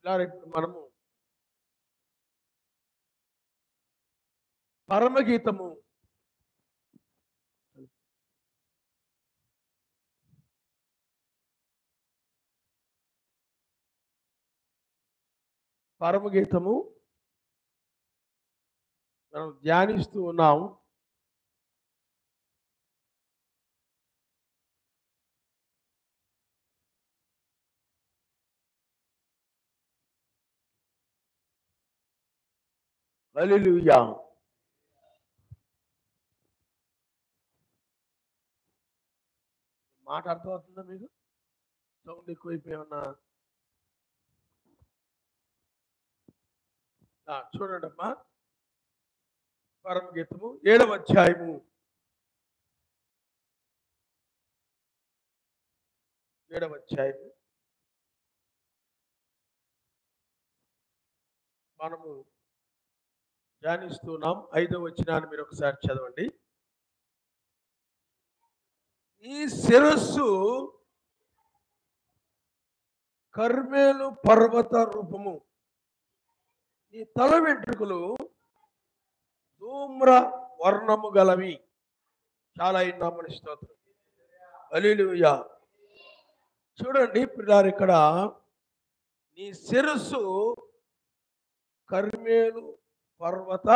ఇలా ఇప్పుడు మనము పరమగీతము పరమగీతము మనం ధ్యానిస్తూ ఉన్నాం. హల్లెలూయా. మాట అర్థమవుతుందా మీకు? సౌండ్ ఎక్కువైపోయి చూడండి అమ్మా, పరమగీతము 7వ అధ్యాయము 7వ అధ్యాయము మనము ధ్యానిస్తున్నాం. 5వ వచనాన్ని మీరు ఒకసారి చదవండి. ఈ శిరస్సు కర్మేలు పర్వత రూపము, ఈ తల వెంట్రుకలు ధూమ్ర వర్ణము గలవి. చాలా అయినామని స్తోత్రం. హల్లెలూయా. చూడండి పిల్లారు, ఇక్కడ నీ శిరస్సు కర్మేలు పర్వత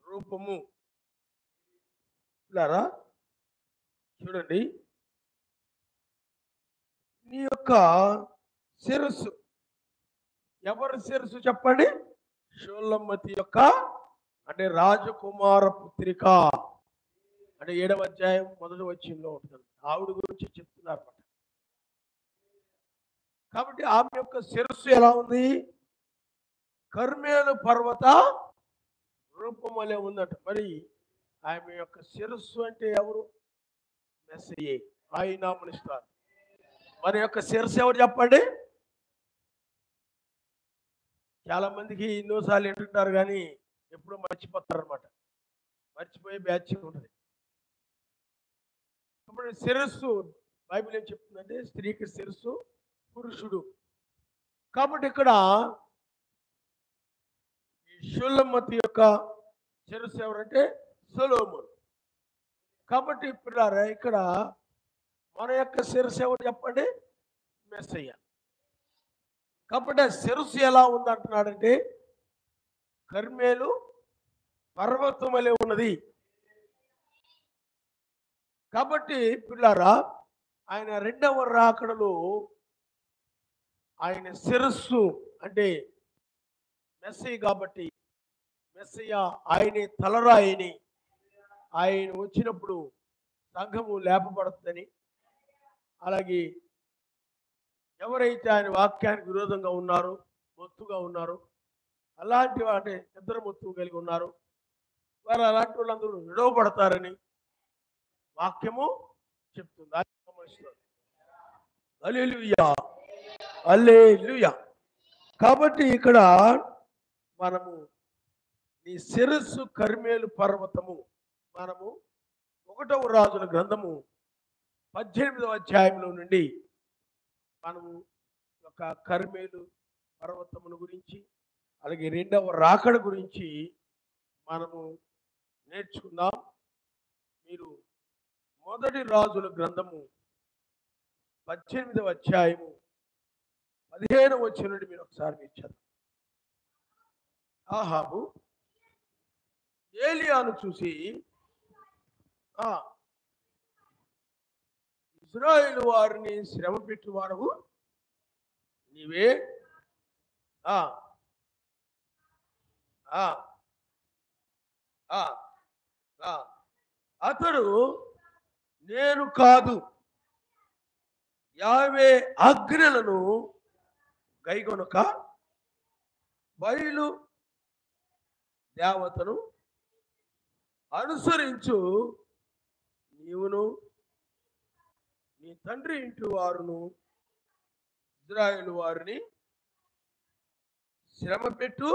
రూపము. పిల్లారా చూడండి, నీ యొక్క శిరస్సు ఎవరి శిరస్సు చెప్పండి? షూలమ్మతి యొక్క, అంటే రాజకుమార పుత్రిక, అంటే 7వ అధ్యాయం 1వ వచనంలో ఉంటుంది. ఆవిడ గురించి చెప్తున్నారు అన్నమాట. కాబట్టి ఆమె యొక్క శిరస్సు ఎలా ఉంది? కర్మేలు పర్వత రూపం వలె ఉందట. మరి ఆమె యొక్క శిరస్సు అంటే ఎవరు? మెస్సయే. ఆయన నామనిస్తారు. మన యొక్క శిరస్సు ఎవరు చెప్పండి? చాలా మందికి ఎన్నోసార్లు వింటుంటారు కానీ ఎప్పుడూ మర్చిపోతారు అనమాట. మర్చిపోయే బ్యాచ్ ఉంటుంది. కాబట్టి శిరస్సు, బైబిల్ ఏం చెప్తుందంటే స్త్రీకి శిరస్సు పురుషుడు. కాబట్టి ఇక్కడ ఈ షూలమ్మతి యొక్క శిరస్సు ఎవరంటే సొలొమోను. కాబట్టి పిల్లారా, ఇక్కడ మన యొక్క శిరస్సు ఎవరు చెప్పండి? మెస్సయ్య. కాబట్టి ఆ శిరస్సు ఎలా ఉంది అంటున్నాడంటే కర్మేలు పర్వతం వలె ఉన్నది. కాబట్టి పిల్లారా, ఆయన 2వ రాకడలో ఆయన శిరస్సు అంటే మెస్సయ్య, కాబట్టి మెస్సయ్య ఆయనే తలరాయిని, ఆయన వచ్చినప్పుడు సంఘము లేపబడుతుందని, అలాగే ఎవరైతే ఆయన వాక్యానికి విరోధంగా ఉన్నారో, మొత్తుగా ఉన్నారో, అలాంటి వాటి ఇద్దరు మొత్తు కలిగి ఉన్నారు, వారు అలాంటి వాళ్ళందరూ విడవబడతారని వాక్యము చెప్తుంది. హల్లెలూయా, హల్లెలూయా. కాబట్టి ఇక్కడ మనము ఈ శిరస్సు కర్మేలు పర్వతము, మనము 1వ రాజుల గ్రంథము 18వ అధ్యాయంలో నుండి మనము ఒక కర్మేలు పర్వతమును గురించి, అలాగే 2వ రాకడ గురించి మనము నేర్చుకుందాం. మీరు 1 రాజుల గ్రంథము 18వ అధ్యాయము 15వ వచనం నుండి మీరు ఒకసారి చదవండి. ఆహాబు ఏలియాను చూసి, ఇశ్రాయేలు వారిని శ్రమ పెట్టువాడవు నీవే, అతడు నేను కాదు, యావే ఆజ్ఞలను గైకొనక బయలు దేవతను అనుసరించు నీవును నీ తండ్రి ఇంటి వారును ఇశ్రాయేలు వారిని శ్రమ పెట్టు.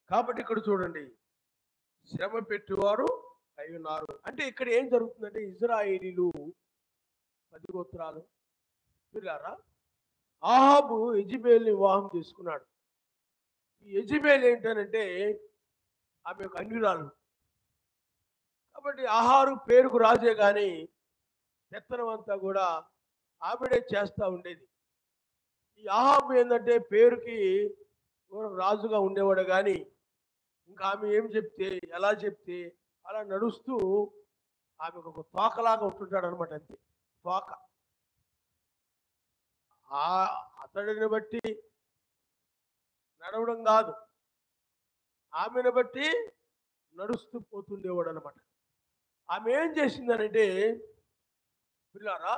కాబట్టి ఇక్కడ చూడండి, శ్రమ పెట్టువారు అయి ఉన్నారు. అంటే ఇక్కడ ఏం జరుగుతుందంటే ఇశ్రాయేలీలు 10 గోత్రాలు, పిల్లారా, ఆహాబు యెజెబెల్ని వివాహం చేసుకున్నాడు. ఈ యెజెబెల్ ఏంటనంటే ఆమె ఒక అన్యురాలు. కాబట్టి ఆహారు పేరుకు రాజే కానీ పెత్తనం అంతా కూడా ఆవిడే చేస్తూ ఉండేది. ఈ ఆహాబు ఏంటంటే పేరుకి రాజుగా ఉండేవాడు కానీ ఇంకా ఆమె ఏం చెప్తే ఎలా చెప్తే అలా నడుస్తూ ఆమెకు ఒక తోకలాగా ఉంటుంటాడు అనమాట. అంతే, తోక. ఆ అతడిని బట్టి నడవడం కాదు, ఆమెను బట్టి నడుస్తూ పోతుండేవాడు అనమాట. ఆమె ఏం చేసిందనంటే పిల్లారా,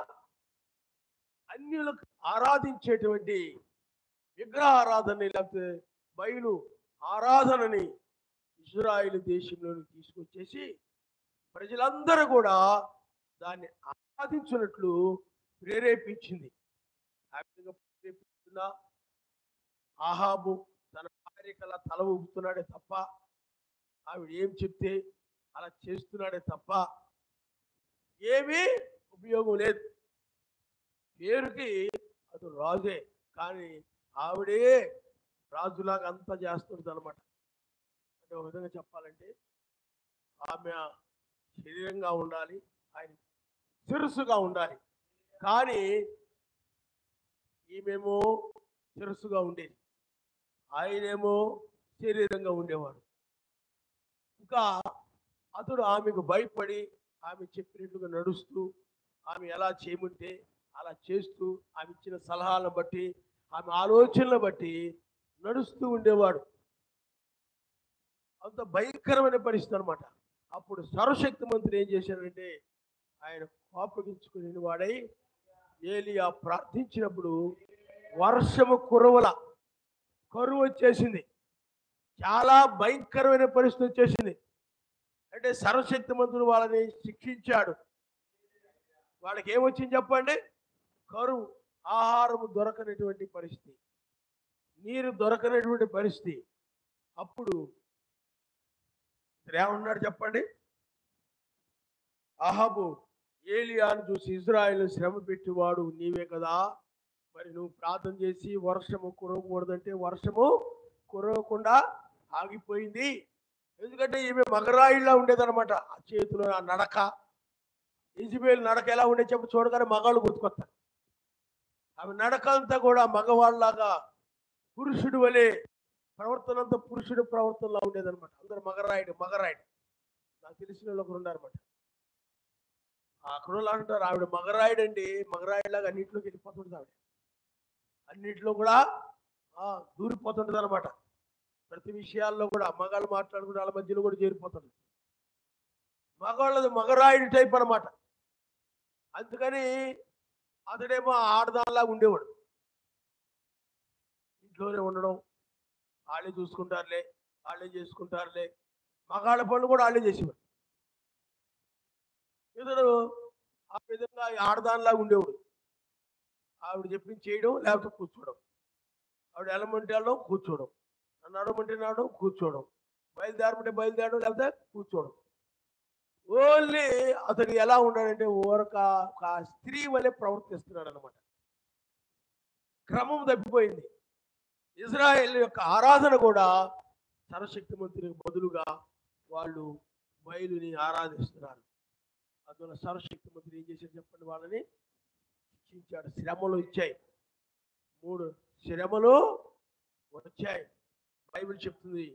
అన్యులకు ఆరాధించేటువంటి విగ్రహ ఆరాధనని లేకపోతే బయలు ఆరాధనని ఇజ్రాయిల్ దేశంలోని తీసుకొచ్చేసి ప్రజలందరూ కూడా దాన్ని ఆరాధించినట్లు ప్రేరేపించింది. ఆ విధంగా ప్రేరేపిస్తున్న ఆహాబు తన భార్యకల తల ఊపుతున్నాడే తప్ప, ఆవిడ ఏం చెప్తే అలా చేస్తున్నాడే తప్ప ఏమీ ఉపయోగం లేదు. పేరుకి అతను రాజే కానీ ఆవిడే రాజులాగా అంతా చేస్తుంది అనమాట. అంటే ఒక విధంగా చెప్పాలంటే ఆమె శరీరంగా ఉండాలి, ఆయన శిరస్సుగా ఉండాలి. కానీ ఈమెమో శిరస్సుగా ఉండేది, ఆయనేమో శరీరంగా ఉండేవాడు. ఇంకా అతడు ఆమెకు భయపడి ఆమె చెప్పినట్లుగా నడుస్తూ ఆమె ఎలా చేయమంటే అలా చేస్తూ ఆమె ఇచ్చిన సలహాలను బట్టి ఆమె ఆలోచనలను బట్టి నడుస్తూ ఉండేవాడు. అంత భయంకరమైన పరిస్థితి అనమాట. అప్పుడు సర్వశక్తి మంత్రి ఏం చేశాడంటే ఆయన కోపగించుకుని వాడై ఏలియా ప్రార్థించినప్పుడు వర్షము కురవల, కరువు వచ్చేసింది. చాలా భయంకరమైన పరిస్థితి వచ్చేసింది. అంటే సర్వశక్తి మంత్రుడు వాళ్ళని శిక్షించాడు. వాళ్ళకి ఏమొచ్చింది చెప్పండి? కరువు, ఆహారము దొరకనటువంటి పరిస్థితి, నీరు దొరకనటువంటి పరిస్థితి. అప్పుడు ఏమన్నాడు చెప్పండి? అహాబు ఏలియాను చూసి, ఇజ్రాయేలు శ్రమ పెట్టేవాడు నీవే కదా, మరి నువ్వు ప్రార్థన చేసి వర్షము కురవకూడదంటే వర్షము కురవకుండా ఆగిపోయింది. ఎందుకంటే ఈమె మగరాయిలా ఉండేదన్నమాట. ఆ చేతిలో ఆ నడక, యెజెబెల్ నడక ఎలా ఉండే చెప్పి చూడగానే మగాళ్ళు గుర్తుకొస్తారు. ఆమె నడక అంతా కూడా మగవాళ్ళలాగా పురుషుడు వలె ప్రవర్తన అంతా పురుషుడు ప్రవర్తనలా ఉండేదన్నమాట. అందరు మగరాయుడు మగరాయుడు. నాకు తెలిసిన వాళ్ళు ఒకరు ఉన్నారన్నమాట. అక్కడ వాళ్ళు అంటారు ఆవిడ మగరాయుడు అండి, మగరాయుడులాగా అన్నింటిలోకి వెళ్ళిపోతుంది ఆవిడ. అన్నింటిలో కూడా దూరిపోతుంటుంది అనమాట. ప్రతి విషయాల్లో కూడా మగాళ్ళు మాట్లాడుకుని వాళ్ళ మధ్యలో కూడా చేరిపోతుంది. మగవాళ్ళది మగరాయుడు టైప్ అనమాట. అందుకని అతడేమో ఆడదానిలాగా ఉండేవాడు. ఇంట్లోనే ఉండడం, వాళ్ళే చూసుకుంటారులే, వాళ్ళే చేసుకుంటారులే, మగాళ్ళ పనులు కూడా వాళ్ళే చేసేవాడు. ఇతడు ఆ విధంగా ఆడదానిలాగా ఉండేవాడు. ఆవిడ చెప్పింది చేయడం, లేకపోతే కూర్చోవడం. ఆవిడ వెళ్ళమంటే వెళ్ళడం, కూర్చోవడం. నడవమంటే నడవడం, కూర్చోవడం. బయలుదేరమంటే బయలుదేరడం, లేకపోతే కూర్చోవడం. ఓన్లీ అతను ఎలా ఉన్నాడంటే ఒక స్త్రీ వలె ప్రవర్తిస్తున్నాడు అనమాట. క్రమం తప్పిపోయింది. ఇజ్రాయేల్ యొక్క ఆరాధన కూడా సర్వశక్తిమంతునికి బదులుగా వాళ్ళు బయలుని ఆరాధిస్తున్నారు. అందువల్ల సర్వశక్తిమంతుడు ఏం చేశాడు చెప్పండి? వాళ్ళని శిక్షించాడు. శ్రమలు ఇచ్చాయి, 3 శ్రమలు వచ్చాయి. బైబిల్ చెప్తుంది,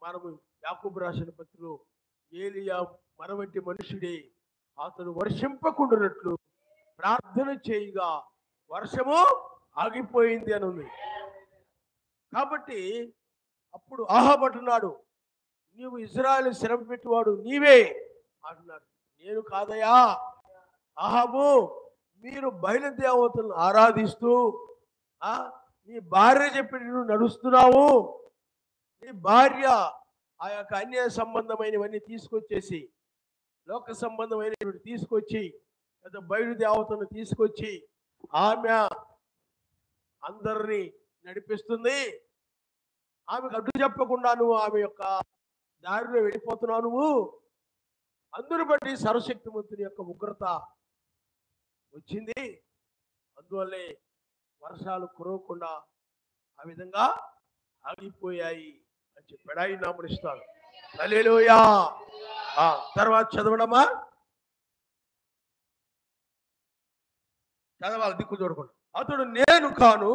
మనము యాకోబు రాసిన పత్రికలో ఏలియా మన వంటి మనుషుడే, అతడు వర్షింపకుండానట్లు ప్రార్థన చేయగా వర్షము ఆగిపోయింది అని ఉంది. కాబట్టి అప్పుడు అహాబు అంటున్నాడు, నీవు ఇజ్రాయేలు శ్రమ పెట్టేవాడు నీవే అంటున్నాడు. నేను కాదయా. అహాబు, మీరు బయలుదేవతలను ఆరాధిస్తూ నీ భార్య చెప్పి నువ్వు నడుస్తున్నావు. నీ భార్య ఆ యొక్క అన్య సంబంధమైనవన్నీ తీసుకొచ్చేసి, లోక సంబంధమైనవి తీసుకొచ్చి, లేదా బయలుదేవతను తీసుకొచ్చి ఆమె అందరినీ నడిపిస్తుంది. ఆమెకు అడ్డు చెప్పకుండా నువ్వు ఆమె యొక్క దారిలో వెళ్ళిపోతున్నావు. నువ్వు అందరూ బట్టి సర్వశక్తిమంతుని యొక్క ఉగ్రత వచ్చింది. అందువల్లే వర్షాలు కురవకుండా ఆ విధంగా ఆగిపోయాయి అని చెప్పాడు. ఆయన నామనిస్తాడు. హల్లెలూయా. తర్వాత చదవడమా, చదవాలి దిక్కు చూడకుండా. అతడు నేను కాను,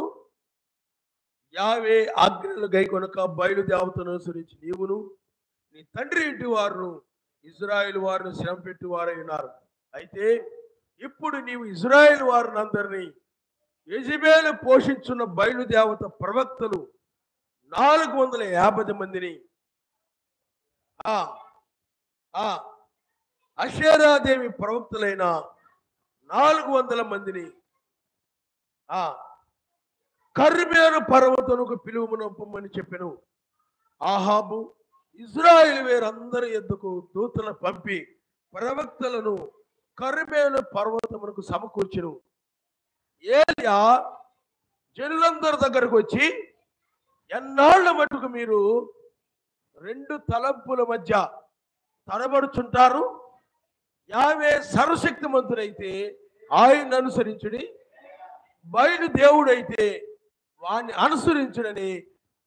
యావే ఆజ్ఞలు గైకొనక బయలుదేవతను అనుసరించి నీవును నీ తండ్రి ఇంటి వారును ఇజ్రాయేల్ వారిని శ్రమ పెట్టి వారై ఉన్నారు. అయితే ఇప్పుడు నీవు ఇజ్రాయేల్ వారిని అందరినీ యెజెబెలు పోషించున్న బయలుదేవత ప్రవక్తలు 450 మందిని, అషేరాదేవి ప్రవక్తలైన 400 మందిని కర్మెలు పర్వతమునకు పిలువమునంపమని చెప్పెను. ఆహాబు ఇజ్రాయేలు వీరందరి యొద్దకు దూతలను పంపి ప్రవక్తలను కర్మెలు పర్వతమునకు సమకూర్చెను. ఏలియా జనులందరి దగ్గరకు వచ్చి, ఎన్నాళ్ళ మటుకు మీరు 2 తలంపుల మధ్య తడబడుచుంటారు? యావే సర్వశక్తిమంతుడైతే ఆయన అనుసరించుడి, బయలు దేవుడైతే వాణ్ణి అనుసరించుడని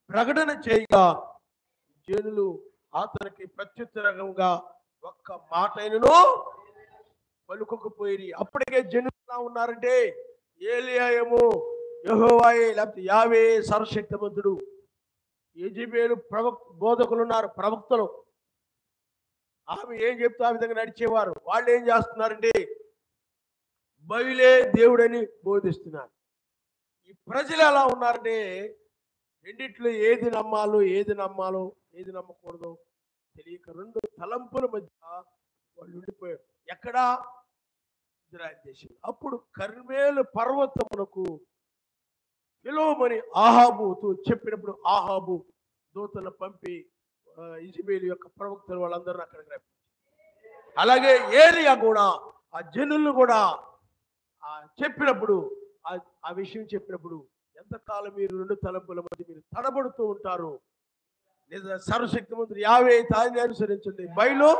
ప్రకటన చేయగా జనులు అతనికి ప్రత్యుత్తరంగా ఒక్క మాటైనను పలుకోకపోయి. అప్పటికే జనులు ఉన్నారంటే ఏలియా ఏమో యెహోవాయే, లేకపోతే యావే సర్వశక్తిమంతుడు. యెజెబెలు బోధకులు ఉన్నారు, ప్రవక్తలు. ఆమె ఏం చెప్తే ఆ విధంగా నడిచేవారు. వాళ్ళు ఏం చేస్తున్నారంటే బయలే దేవుడని బోధిస్తున్నారు. ఈ ప్రజలు ఎలా ఉన్నారంటే రెండిట్లో ఏది నమ్మాలో ఏది నమ్మకూడదో తెలియక 2 తలంపుల మధ్య వాళ్ళు ఉండిపోయారు. ఎక్కడా? ఇజ్రాయెల్ దేశం. అప్పుడు కర్మెలు పర్వతమునకు పిలువమని ఆహాబుతో చెప్పినప్పుడు ఆహాబు దూతలను పంపి యెజెబెలు యొక్క ప్రవక్తలు వాళ్ళందరినీ అక్కడికి రప్పించారు. అలాగే ఏలియా కూడా ఆ జనులను కూడా చెప్పినప్పుడు ఆ విషయం చెప్పినప్పుడు, ఎంతకాలం మీరు 2 తలంపుల మధ్య మీరు తడబడుతూ ఉంటారు? నిజ సర్వశక్తిమంతుడు యావే దాన్ని అనుసరించండి, బయలు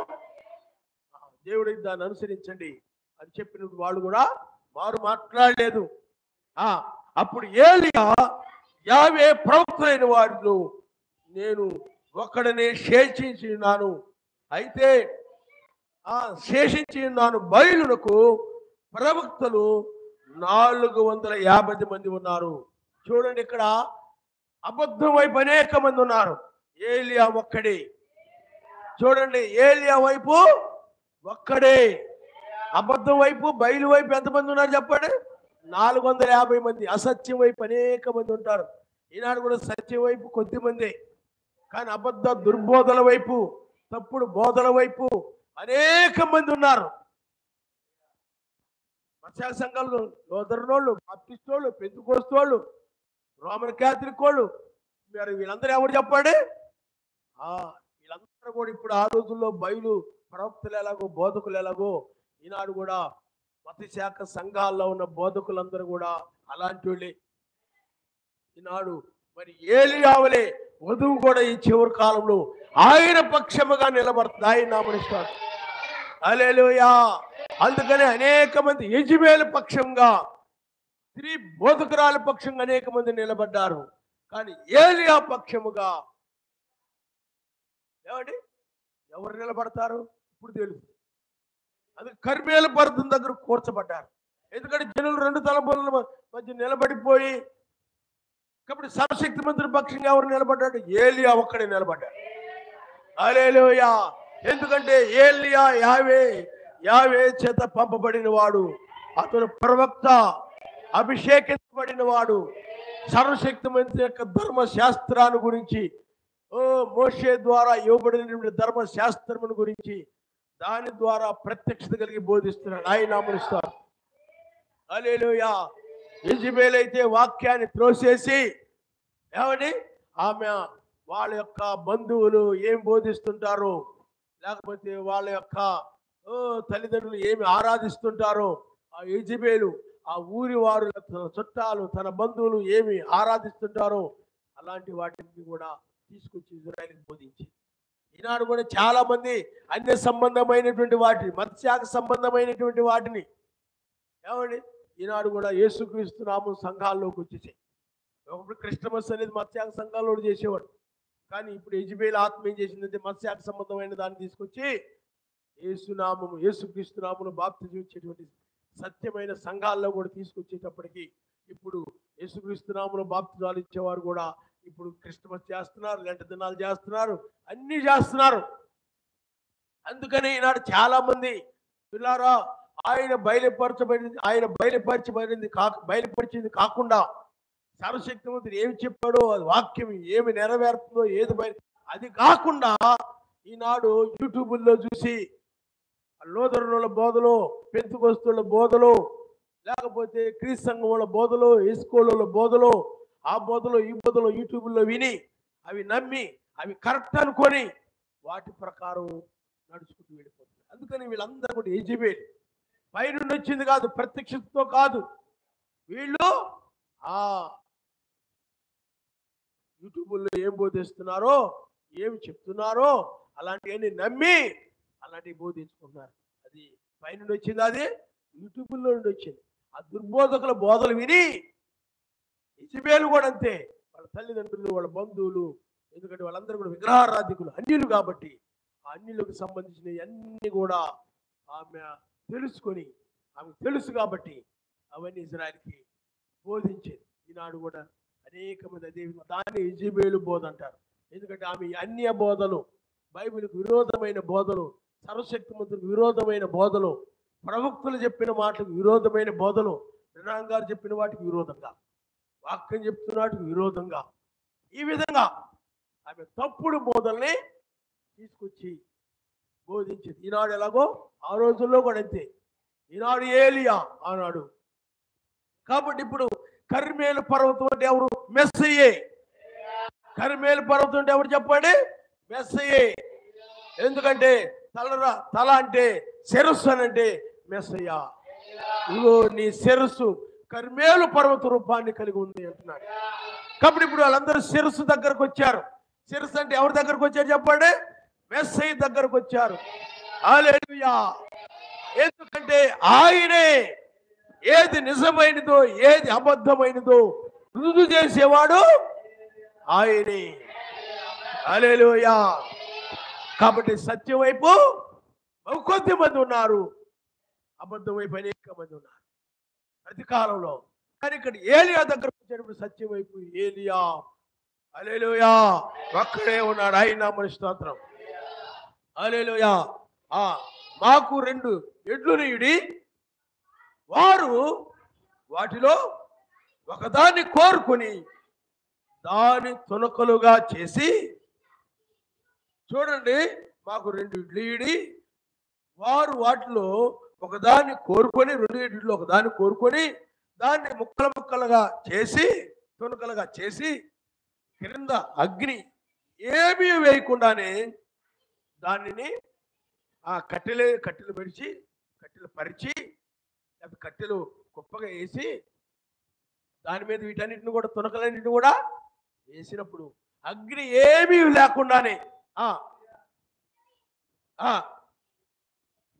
దేవుడికి దాన్ని అనుసరించండి అని చెప్పినప్పుడు వాళ్ళు కూడా వారు మాట్లాడలేదు. అప్పుడు ఏలియా యావే ప్రవక్తలైన వారిలో నేను ఒక్కడనే శేషించి ఉన్నాను, అయితే శేషించి ఉన్నాను బయలునకు ప్రవక్తలు 450 మంది ఉన్నారు. చూడండి, ఇక్కడ అబద్ధం వైపు అనేక మంది ఉన్నారు, ఏలియా ఒక్కడే. చూడండి, ఏలియా వైపు ఒక్కడే. అబద్ధం వైపు, బయలు వైపు ఎంతమంది ఉన్నారు చెప్పండి? 450 మంది. అసత్యం వైపు అనేక మంది ఉంటారు. ఈనాడు కూడా సత్యం వైపు కొద్ది మంది, కానీ అబద్ధ దుర్బోధల వైపు, తప్పుడు బోధల వైపు అనేక మంది ఉన్నారు. మత్స్య సంఘాలు, లోదర్నోళ్ళు, బాప్టిస్టోళ్ళు, పెంతుకోస్తోళ్ళు, రోమన్ క్యాథలిక్ వాళ్ళు, మరి వీళ్ళందరూ ఎవరు చెప్పండి? వీళ్ళందరూ కూడా ఇప్పుడు ఆ రోజుల్లో బయలు ప్రవక్తలు ఎలాగో, బోధకులు ఎలాగో, ఈనాడు కూడా మతశాఖ సంఘాల్లో ఉన్న బోధకులందరూ కూడా అలాంటి వాళ్ళే. ఈనాడు మరి ఏలియావలే వధువు కూడా ఈ చివరి కాలంలో ఆయన పక్షముగా నిలబడుతుంది. ఆయన నామనిస్తాడు. హల్లెలూయా. అందుకనే అనేక మంది యెజెబెలు పక్షంగా, స్త్రీ బోధకురాల పక్షంగా అనేక మంది నిలబడ్డారు. కానీ ఏలియా పక్షముగా ఏమండి ఎవరు నిలబడతారు ఇప్పుడు తెలుసు. అది కర్మెలు పర్వతం దగ్గర కూర్చబడ్డారు. ఎందుకంటే జనులు 2 తలంపుల మధ్య నిలబడిపోయి, కాబట్టి సర్వశక్తిమంతుడి పక్షంగా ఎవరు నిలబడ్డాడు? ఏలియా ఒక్కడే నిలబడ్డాడు. హల్లెలూయా. ఎందుకంటే ఏలియా యావే చేత పంపబడిన వాడు, అతను ప్రవక్త, అభిషేకించబడిన వాడు. సర్వశక్తిమంతుడి యొక్క ధర్మశాస్త్రాన్ని గురించి, మోషే ద్వారా ఇవ్వబడినటువంటి ధర్మశాస్త్రమును గురించి దాని ద్వారా ప్రత్యక్షత కలిగి బోధిస్తున్నాడు. ఆయన నామనిస్తారు. హల్లెలూయా. యెజెబెలు అయితే వాక్యాన్ని త్రోసేసి ఏమండి ఆమె వాళ్ళ యొక్క బంధువులు ఏం బోధిస్తుంటారో, లేకపోతే వాళ్ళ యొక్క తల్లిదండ్రులు ఏమి ఆరాధిస్తుంటారో, ఆ యెజెబెలు ఆ ఊరి వారు, చుట్టాలు, తన బంధువులు ఏమి ఆరాధిస్తుంటారో అలాంటి వాటిని కూడా తీసుకొచ్చి ఇజ్రాయేలుకి బోధించి, ఈనాడు కూడా చాలా మంది అన్య సంబంధమైనటువంటి వాటిని, మత్స్యాక సంబంధమైనటువంటి వాటిని ఏమండి ఈనాడు కూడా యేసుక్రీస్తు నామం సంఘాల్లోకి వచ్చేసాయి. ఒకప్పుడు క్రిస్టమస్ అనేది మత్స్యాగ సంఘాల్లో చేసేవాడు. కానీ ఇప్పుడు యెజబెల్ ఆత్మ ఏం చేసిందంటే మత్స్యాగ సంబంధమైన దాన్ని తీసుకొచ్చి యేసునామము యేసుక్రీస్తు నామమును బాప్తిజం ఇచ్చేటువంటి సత్యమైన సంఘాల్లో కూడా తీసుకొచ్చేటప్పటికి ఇప్పుడు యేసుక్రీస్తు నామమును బాప్తిజాలు ఇచ్చేవారు కూడా ఇప్పుడు క్రిస్టమస్ చేస్తున్నారు, లెంట దినాలు చేస్తున్నారు, అన్నీ చేస్తున్నారు. అందుకని ఈనాడు చాలా మంది పిల్లారా ఆయన బయలుపరిచింది కాకుండా సర్వశక్తిమంతుడు ఏమి చెప్పాడో అది వాక్యం ఏమి నెరవేరుతుందో అది కాకుండా ఈనాడు యూట్యూబుల్లో చూసి లోదరుల బోధలు, పెంతుకొస్తుల బోధలు, లేకపోతే క్రీస్తు సంఘముల బోధలు, ఇస్కోళ్ళ బోధలు, ఆ బోధలు ఈ బోధలు యూట్యూబ్లో విని అవి నమ్మి అవి కరెక్ట్ అనుకొని వాటి ప్రకారం నడుచుకుంటూ వెళ్ళిపోతుంది. అందుకని వీళ్ళందరూ కూడా యెజబెల్ పైనుండి వచ్చింది కాదు, ప్రత్యక్షతతో కాదు. వీళ్ళు ఆ యూట్యూబ్లో ఏం బోధిస్తున్నారో ఏమి చెప్తున్నారో అలాంటివన్నీ నమ్మి అలాంటివి బోధించుకుంటున్నారు. అది పైనుండి వచ్చింది, అది యూట్యూబ్లో నుండి వచ్చింది. ఆ దుర్బోధకుల బోధలు విని యెజబెల్ కూడా అంతే, వాళ్ళ తల్లిదండ్రులు, వాళ్ళ బంధువులు, ఎందుకంటే వాళ్ళందరూ కూడా విగ్రహారాధికులు, అన్యులు కాబట్టి ఆ అన్యులకు సంబంధించినవి అన్నీ కూడా ఆమె తెలుసుకొని ఆమెకు తెలుసు కాబట్టి అవన్నీ ఇజ్రాయెల్కి బోధించేది. ఈనాడు కూడా అనేక మంది అదే దాన్ని యెజబెల్ బోధ అంటారు. ఎందుకంటే ఆమె అన్య బోధలు, బైబిల్కు విరోధమైన బోధలు, సర్వశక్తిమంతులకు విరోధమైన బోధలు, ప్రవక్తలు చెప్పిన మాటలకు విరోధమైన బోధలు, రణాంగ్ గారు చెప్పిన వాటికి విరోధంగా, వాక్యం చెప్తున్న వాటికి విరోధంగా, ఈ విధంగా ఆమె తప్పుడు బోధల్ని తీసుకొచ్చి బోధించింది. ఈనాడు ఎలాగో ఆ రోజుల్లో కూడా అంతే. ఈనాడు ఏలియా ఆనాడు. కాబట్టి ఇప్పుడు కర్మేలు పర్వతం అంటే ఎవరు? మెస్సయే. కర్మేలు పర్వతం అంటే ఎవరు చెప్పండి? మెస్సయే. ఎందుకంటే తల అంటే శిరస్సు అని అంటే మెస్సయ్య. ఇగో నీ శిరస్సు కర్మేలు పర్వత రూపాన్ని కలిగి ఉంది అంటున్నాడు. కాబట్టి ఇప్పుడు వాళ్ళందరూ శిరస్సు దగ్గరకు వచ్చారు. శిరస్సు అంటే ఎవరి దగ్గరకు వచ్చారు చెప్పండి? మెస్సయ్య దగ్గరకు వచ్చారు. హల్లెలూయా. ఎందుకంటే ఆయనే ఏది నిజమైనదో ఏది అబద్ధమైనదో రుజువు చేసేవాడు ఆయనే. హల్లెలూయా. కాబట్టి సత్యం వైపు కొద్ది మంది ఉన్నారు, అబద్ధం వైపు అనేక మంది ఉన్నారు ప్రతి కాలంలో. కానీ ఇక్కడ ఏలియా దగ్గరకు వచ్చేటప్పుడు సత్యం వైపు ఏలియా, హల్లెలూయా, ఒక్కడే ఉన్నాడు. ఆయన నామమున స్తోత్రం. హల్లెలూయా. మాకు 2 ఎడ్లు నీయుడి, వారు వాటిలో ఒకదాన్ని కోరుకొని దాని తునకలుగా చేసి, చూడండి, మాకు 2 ఇడ్లు ఇడి, వారు వాటిలో ఒకదాన్ని కోరుకొని, 2 ఇడ్లు ఒకదాన్ని కోరుకొని దాన్ని ముక్కలుగా చేసి, తునకలుగా చేసి, క్రింద అగ్ని ఏమీ వేయకుండానే దానిని ఆ కట్టెలు పరిచి లేకపోతే కట్టెలు కుప్పగా వేసి దాని మీద వీటన్నిటిని కూడా తునకలన్నింటిని కూడా వేసినప్పుడు అగ్ని ఏమీ లేకుండానే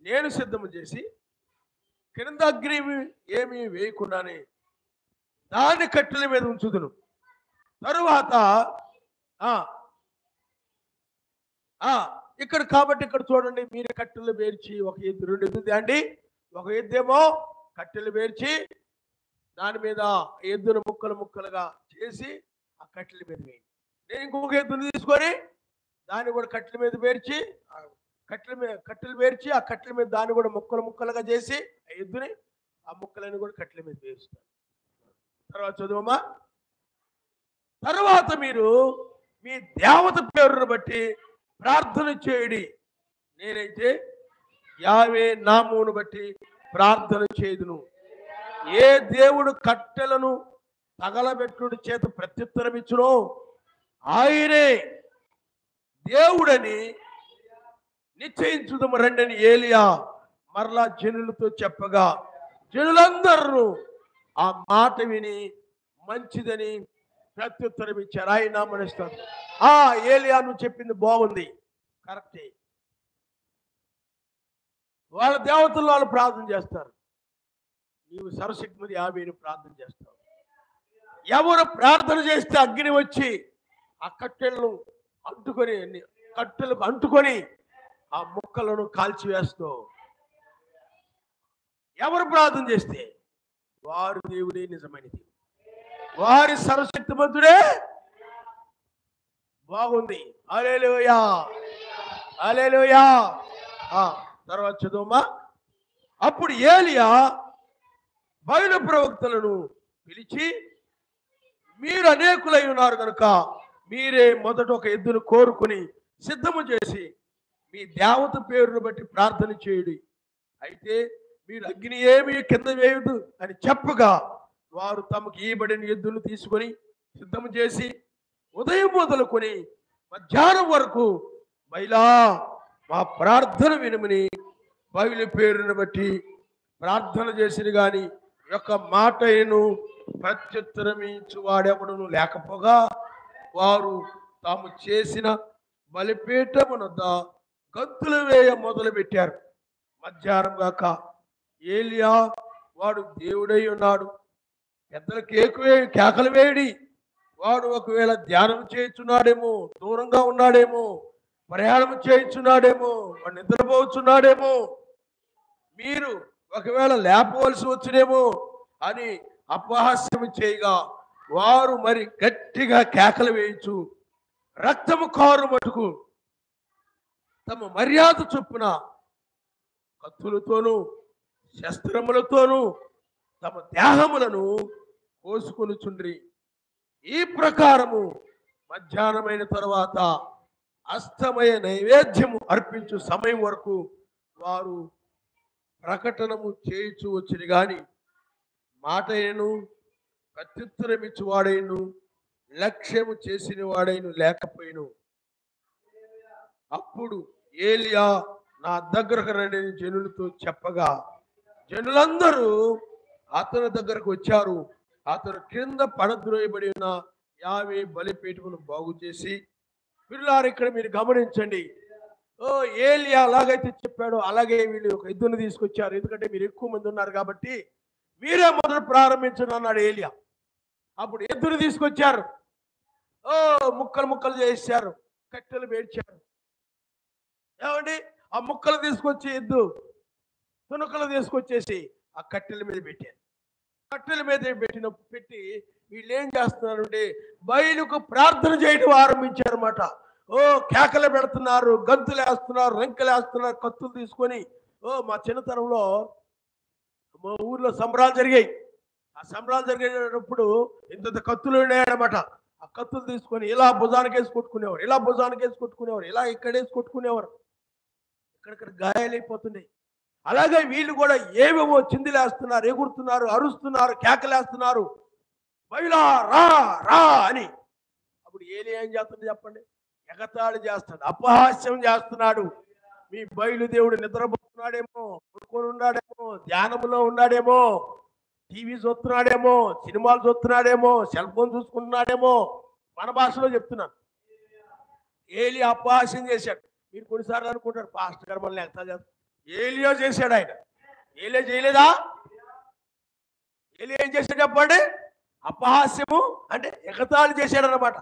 నేను సిద్ధము చేసి క్రింద అగ్ని ఏమీ వేయకుండానే దాని కట్టెల మీద ఉంచుదును. తరువాత ఇక్కడ కాబట్టి ఇక్కడ చూడండి, మీరు కట్టెలు పేర్చి ఒక ఎద్దు 2 ఎద్దు తేండి. ఒక ఎద్దేమో కట్టెలు పేర్చి దాని మీద ఎద్దును ముక్కలుగా చేసి ఆ కట్టెల మీద వేయండి. నేను ఇంకొక ఎద్దును తీసుకొని దాన్ని కూడా కట్టెల మీద పేర్చి కట్టెలు పేర్చి ఆ కట్టెల మీద దాన్ని కూడా ముక్కలుగా చేసి ఆ ఎద్దుని ఆ ముక్కలని కూడా కట్టెల మీద వేస్తాను. తర్వాత చదువమ్మా. తర్వాత మీరు మీ దేవత పేరును బట్టి ప్రార్థన చేయుడి. నేనైతే యావే నామమును బట్టి ప్రార్థన చేయుదును. ఏ దేవుడు కట్టెలను తగలబెట్టుడి చేత ప్రత్యుత్తరం ఇచ్చునో ఆయనే దేవుడని నిశ్చయించుదము రండని ఏలియా మరలా జనులతో చెప్పగా జనులందరూ ఆ మాట విని మంచిదని ప్రత్యుత్తరం ఇచ్చారు. ఆయన మనస్తాను. ఏలియా నువ్వు చెప్పింది బాగుంది, కరెక్టే. వాళ్ళ దేవతలు వాళ్ళు ప్రార్థన చేస్తారు. నీవు సర్వశక్తిమంతుడు యావేని ప్రార్థన చేస్తావు. ఎవరు ప్రార్థన చేస్తే అగ్ని వచ్చి ఆ కట్టెలకు అంటుకొని ఆ ముక్కలను కాల్చివేస్తావు. ఎవరు ప్రార్థన చేస్తే వారు దేవుడే నిజమైనది, వారి సర్వశక్తిమంతుడే. బాగుంది. హల్లెలూయా, హల్లెలూయా. తర్వాత చదువుమా. అప్పుడు ఏలియా బయలు ప్రవక్తలను పిలిచి, మీరు అనేకులై ఉన్నారు కనుక మీరే మొదట ఒక ఎద్దును కోరుకుని సిద్ధము చేసి మీ దేవత పేరును బట్టి ప్రార్థన చేయుడి. అయితే మీరు అగ్ని ఏమి కింద వేయదు అని చెప్పగా వారు తమకు ఇయ్యబడిన ఎద్దును తీసుకొని సిద్ధము చేసి ఉదయం మొదలుకొని మధ్యాహ్నం వరకు బయలా మా ప్రార్థన వినుమని బయలు పేరును బట్టి ప్రార్థన చేసిరు. గాని యొక్క మాటను ప్రత్యుత్తరమించు వాడెవడును లేకపోగా వారు తాము చేసిన బలిపీఠమునొద్ద గంతులు వేయ మొదలు పెట్టారు. మధ్యాహ్నం గాక ఏలియా వాడు దేవుడై ఉన్నాడు, పెద్దల కేకలు వేయడి, వాడు ఒకవేళ ధ్యానం చేయించున్నాడేమో, దూరంగా ఉన్నాడేమో, ప్రయాణం చేయించున్నాడేమో, వాడు నిద్రపోతున్నాడేమో, మీరు ఒకవేళ లేపవలసి వచ్చునేమో అని అపహాస్యం చేయగా వారు మరి గట్టిగా కేకలు వేయించు రక్తము కారు మటుకు తమ మర్యాద చొప్పున కత్తులతోనూ శస్త్రములతోనూ తమ దేహములను కోసుకొనుచుండ్రి. ఈ ప్రకారము మధ్యాహ్నమైన తరువాత అస్తమయ నైవేద్యము అర్పించు సమయం వరకు వారు ప్రకటనము చేయుచు వచ్చిన గాని మాటైనను ప్రత్యుత్తరమిచ్చు వాడైను లక్ష్యము చేసిన వాడైను లేకపోయిను. అప్పుడు ఏలియా నా దగ్గరకు రండి జనులతో చెప్పగా జనులందరూ అతని దగ్గరకు వచ్చారు. అతను క్రింద పడద్రోయబడి ఉన్న 50 బలిపీఠమును బాగు చేసి, పిల్లారు ఇక్కడ మీరు గమనించండి, ఏలియా అలాగైతే చెప్పాడో అలాగే వీళ్ళు ఒక ఎద్దును తీసుకొచ్చారు. ఎందుకంటే మీరు ఎక్కువ మంది ఉన్నారు కాబట్టి మీరే మొదలు ప్రారంభించండి అన్నాడు ఏలియా. అప్పుడు ఎద్దును తీసుకొచ్చారు, ముక్కలు ముక్కలు చేశారు, కట్టెలు పేర్చారు. ఏమండి, ఆ ముక్కలు తీసుకొచ్చి ఎద్దు తునకలు తీసుకొచ్చేసి ఆ కట్టెల మీద పెట్టారు. కట్టెల మీద పెట్టి వీళ్ళు ఏం చేస్తున్నారంటే బయలుకు ప్రార్థన చేయడం ఆరంభించారన్నమాట. కేకలు పెడుతున్నారు, గంతులు వేస్తున్నారు, రెంకలు వేస్తున్నారు, కత్తులు తీసుకొని. మా చిన్నతనంలో మా ఊర్లో సంబరాలు జరిగాయి. ఆ సంబరాలు జరిగేటప్పుడు ఇంత కత్తులు ఉన్నాయన్నమాట. ఆ కత్తులు తీసుకొని ఇలా భుజానికి వేసి కొట్టుకునేవారు, ఇలా భుజానికి వేసి కొట్టుకునేవారు, ఇలా ఇక్కడేసి కొట్టుకునేవారు. ఇక్కడిక్కడ గాయాలైపోతున్నాయి. అలాగే వీళ్ళు కూడా ఏమేమో చిందులేస్తున్నారు, ఎగురుతున్నారు, అరుస్తున్నారు, కేకలేస్తున్నారు, బయలా రా రా అని. అప్పుడు ఏలియా ఏం చేస్తాడు చెప్పండి? ఎగతాళి చేస్తాడు, అపహాస్యం చేస్తున్నాడు. మీ బయలు దేవుడు నిద్రపోతున్నాడేమో, పడుకొని ఉన్నాడేమో, ధ్యానంలో ఉన్నాడేమో, టీవీ చూస్తున్నాడేమో, సినిమాలు చూస్తున్నాడేమో, సెల్ ఫోన్ చూసుకుంటున్నాడేమో. మన భాషలో చెప్తున్నాను. ఏలియా అపహాస్యం చేశాడు. మీరు కొన్నిసార్లు అనుకుంటారు పాస్టర్ గారు మనల్ని ఎగతాళి చేస్తారు. ఏలియా చేశాడు. ఆయన ఏలియా చేయలేదా? ఏలియా ఏం చేశాడు చెప్పండి? అపహాస్యము అంటే ఎగతాళి చేశాడు అన్నమాట.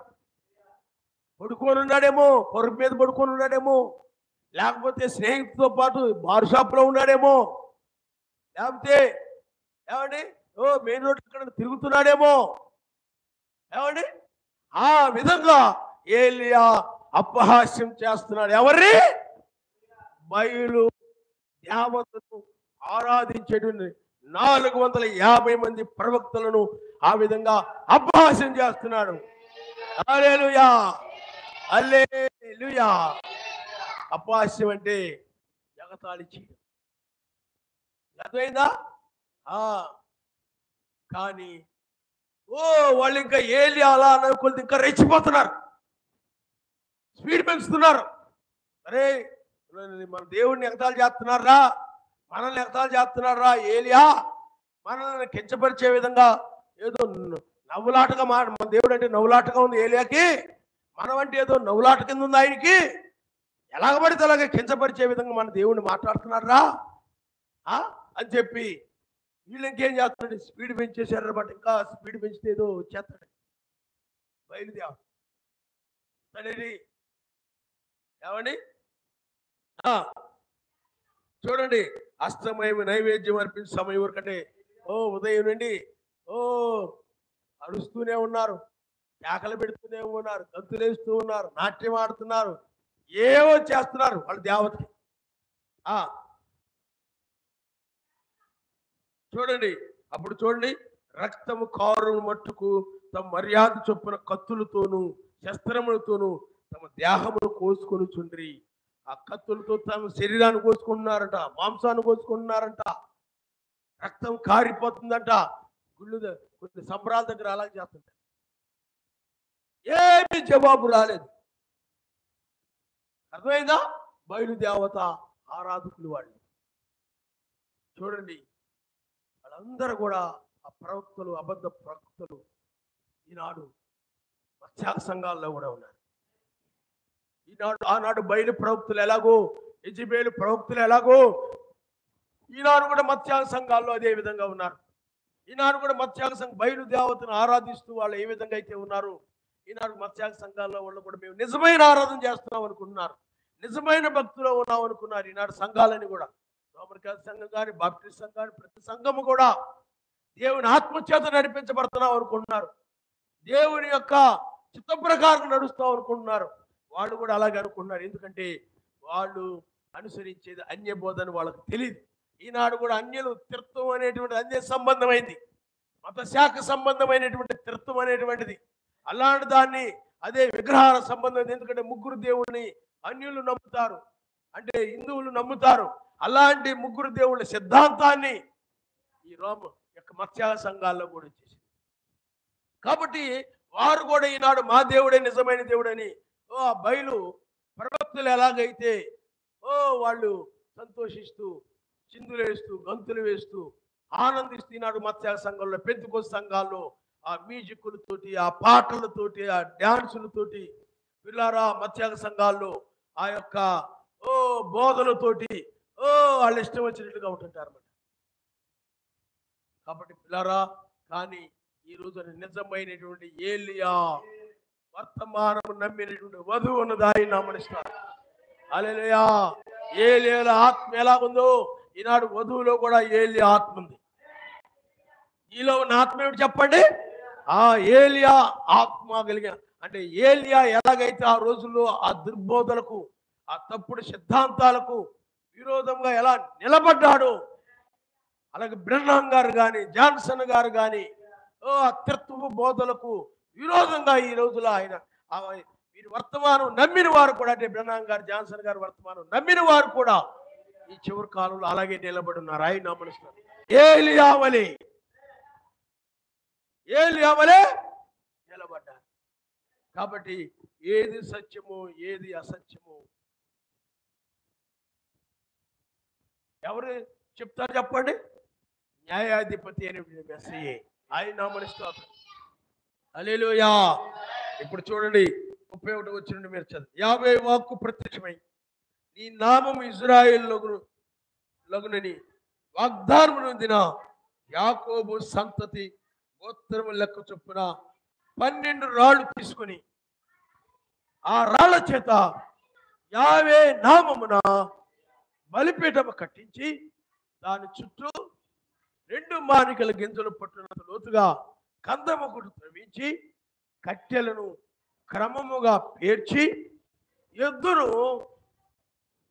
పడుకొని ఉన్నాడేమో, పొరుగు మీద పడుకొని ఉన్నాడేమో, లేకపోతే స్నేహితులతో పాటు బార్ షాప్లో ఉన్నాడేమో, లేకపోతే ఏమండి మెయిన్ రోడ్ ఇక్కడ తిరుగుతున్నాడేమో. ఏమండి, ఆ విధంగా ఏలియా అపహాస్యం చేస్తున్నాడు. ఎవరి? బయలు దేవతను ఆరాధించేటువంటి 450 మంది ప్రవక్తలను ఆ విధంగా అపహాస్యం చేస్తున్నాడు. హల్లెలూయా, హల్లెలూయా. అపహాస్యం అంటే ఎగతాళి చేయడం. అర్థమైందా? కానీ వాళ్ళు ఇంకా ఏలియా అలా అనుకుంటే ఇంకా రెచ్చిపోతున్నారు, స్పీడ్ పెంచుతున్నారు. అరే మన దేవుడిని ఎగతాళి చేస్తున్నారా, మనల్ని ఎగతాళి చేస్తున్నారా? ఏలియా మనల్ని కించపరిచే విధంగా ఏదో నవ్వులాటగా మన దేవుడు అంటే నవ్వులాటగా ఉంది ఏలియాకి, మనం అంటే ఏదో నవ్వులాట కింద ఉంది ఆయనకి. ఎలాగ పడితే అలాగే కించపరిచే విధంగా మన దేవుడిని మాట్లాడుతున్నారా అని చెప్పి వీళ్ళు ఇంకేం చేస్తాడు, స్పీడ్ పెంచేశారు అనమాట. ఇంకా స్పీడ్ పెంచితే ఏదో చేస్తాడు, బయలుదేరి ఏమండి. చూడండి, అస్తమయం నైవేద్యం అర్పించే సమయం వరకంటే ఉదయం నుండి అరుస్తూనే ఉన్నారు, కేకలు పెడుతూనే ఉన్నారు, గంతులేస్తూ ఉన్నారు, నాట్యం ఆడుతున్నారు, ఏవో చేస్తున్నారు వాళ్ళ దేవతకి. చూడండి, అప్పుడు చూడండి, రక్తము కారు మట్టుకు తమ మర్యాద చొప్పున కత్తులతోనూ శస్త్రములతోనూ తమ దేహమును కోసుకొని చుండ్రి. ఆ కత్తులతో తమ శరీరాన్ని కోసుకుంటున్నారంట, మాంసాన్ని కోసుకుంటున్నారంట, రక్తం కారిపోతుందంట. గుళ్ళు కొన్ని సంబరాల దగ్గర అలాగే చేస్తుంటారు, ఏమి జవాబు రాలేదు. అర్థమైందా? బయలుదేవత ఆరాధకులు వాళ్ళు. చూడండి, వాళ్ళందరూ కూడా ఆ ప్రవక్తలు, అబద్ధ ప్రవక్తలు ఈనాడు మత్స్యాగ సంఘాల్లో కూడా ఉన్నారు. ఆనాడు బయలు ప్రవక్తలు ఎలాగో, యెజెబెలు ప్రవక్తలు ఎలాగో, ఈనాడు కూడా మత్స్యాగ సంఘాల్లో అదే విధంగా ఉన్నారు. ఈనాడు కూడా మత్స్యాగ సంఘం బయలు దేవతను ఆరాధిస్తూ వాళ్ళు ఏ విధంగా అయితే ఉన్నారు, ఈనాడు మత్స్యాగ సంఘాల్లో వాళ్ళు కూడా మేము నిజమైన ఆరాధన చేస్తున్నాం అనుకుంటున్నారు, నిజమైన భక్తిలో ఉన్నాం అనుకున్నారు. ఈనాడు సంఘాలని కూడా, రోమన్ క్యాథలిక్ సంఘం కానీ, బాప్టిస్ట్ సంఘం కానీ, ప్రతి సంఘము కూడా దేవుని ఆత్మచేత నడిపించబడుతున్నాం అనుకుంటున్నారు, దేవుని యొక్క చిత్త ప్రకారం నడుస్తాం అనుకుంటున్నారు. వాళ్ళు కూడా అలాగే అనుకుంటున్నారు, ఎందుకంటే వాళ్ళు అనుసరించేది అన్య బోధన వాళ్ళకు తెలియదు. ఈనాడు కూడా అన్యులు తీర్థం అనేటువంటి అన్య సంబంధమైంది, మత శాఖ సంబంధమైనటువంటి తీర్థం అనేటువంటిది. అలాంటి దాన్ని అదే విగ్రహాల సంబంధం. ఎందుకంటే ముగ్గురు దేవుడిని అన్యులు నమ్ముతారు, అంటే హిందువులు నమ్ముతారు. అలాంటి ముగ్గురు దేవుళ్ళ సిద్ధాంతాన్ని ఈ రోమ యొక్క మత్స్యాగ సంఘాల్లో కూడా వచ్చేసింది. కాబట్టి వారు కూడా ఈనాడు మా దేవుడే నిజమైన దేవుడని ఆ బయలు ప్రవక్తలు ఎలాగైతే వాళ్ళు సంతోషిస్తూ, చిందులు వేస్తూ, గంతులు వేస్తూ, ఆనందిస్తూ ఈనాడు మత్స్యాగ సంఘంలో, పెంతెకోస్తు సంఘాల్లో ఆ మ్యూజిక్లతోటి, ఆ పాటలతోటి, ఆ డ్యాన్సులతోటి, పిల్లారా మత్స్యాగ సంఘాల్లో ఆ యొక్క బోధనతోటి వాళ్ళు ఇష్టం వచ్చినట్టుగా ఉంటుంటారు అన్నమాట. కాబట్టి పిల్లారా, కానీ ఈ రోజు నిజమైనటువంటి ఏలియా వర్తమానం నమ్మినటువంటి వధువు ఉన్నది ఆయన నమ్మనిస్తారు. హల్లెలూయా. ఏలియాల ఆత్మ ఎలా ఉందో ఈనాడు వధువులో కూడా ఏలియా ఆత్మ ఉంది. ఈలో ఉన్న ఆత్మ ఏమిటి చెప్పండి? ఆ ఏలియా ఆత్మ కలిగిన, అంటే ఏలియా ఎలాగైతే ఆ రోజుల్లో ఆ దుర్బోధలకు, ఆ తప్పుడు సిద్ధాంతాలకు విరోధంగా ఎలా నిలబడ్డాడో, అలాగే బ్రెన్హాం గారు కానీ, జాన్సన్ గారు కానీ ఆ తీర్థపు బోధలకు విరోధంగా ఈ రోజులో ఆయన వీరి వర్తమానం నమ్మిన వారు కూడా, అంటే బ్రెన్హాం గారు, జాన్సన్ గారు వర్తమానం నమ్మిన వారు కూడా ఈ చివరి కాలంలో అలాగే నిలబడి ఉన్నారు. ఆయన నమ్మనిస్తున్నారు. ఏలియావలే నిలబడ్డారు. కాబట్టి ఏది సత్యము, ఏది అసత్యము ఎవరు చెప్తారు చెప్పండి? న్యాయాధిపతి అనేటువంటి మెస్సయే. ఆయన నమ్మనిస్తున్నారు. హల్లెలూయా. ఇప్పుడు చూడండి 31 వచ్చిన మీరు చదువు. 50 వాక్కు ప్రత్యక్షమై నీ నామం ఇజ్రాయేల్ లగునని వాగ్దానం నొందిన యాకోబు సంతతి గోత్రము లెక్క చొప్పున 12 రాళ్ళు తీసుకుని ఆ రాళ్ల చేత యావే నామమున బలిపీఠము కట్టించి దాని చుట్టూ 2 మానికల గింజలు పట్టునంత లోతుగా కందమొకటి త్రవించి కట్టెలను క్రమముగా పేర్చి ఎద్దును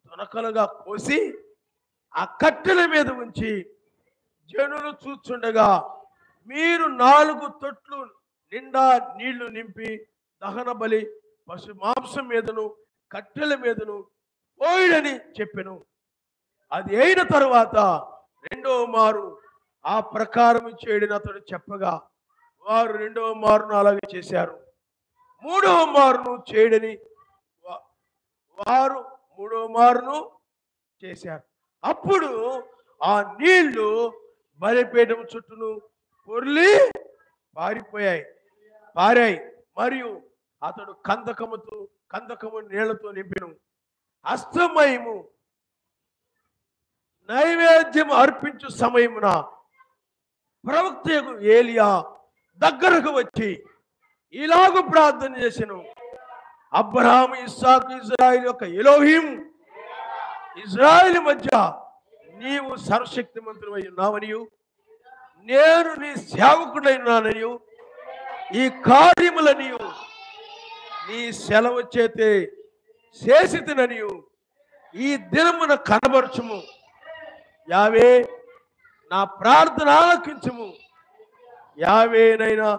తునకలుగా కోసి ఆ కట్టెల మీద ఉంచి జనులు చూచుండగా మీరు 4 తొట్లు నిండా నీళ్లు నింపి దహన బలి పశు మాంసం మీదను కట్టెల మీదను పోయిడని చెప్పెను. అది అయిన తరువాత 2వ మారు ఆ ప్రకారం చేయడని అతడు చెప్పగా వారు 2వ మారును అలాగే చేశారు. 3వ మారును చేయడని వారు 3వ మారును చేశారు. అప్పుడు ఆ నీళ్లు బలిపీఠం చుట్టూను పొర్లి పారాయి. మరియు అతడు కందకము నీళ్లతో నింపెను. అస్తమయము నైవేద్యం అర్పించు సమయమున ప్రవక్త ఏలియా దగ్గరకు వచ్చి ఇలాగ ప్రార్థన చేసెను. అబ్రహాము, ఇస్సాకు, ఇజ్రాయిల్ యొక్క ఎలోహిం, ఇజ్రాయిల్ మధ్య నీవు సర్వశక్తిమంతుడై ఉన్నావనియు, నేను నీ సేవకుడై ఉన్నాననియు, ఈ కార్యములనియు నీ సెలవు చేతే చేసితిననియు ఈ దినమున కనబరచుము. యావే, నా ప్రార్థన ఆలకించుము. యావేనైనా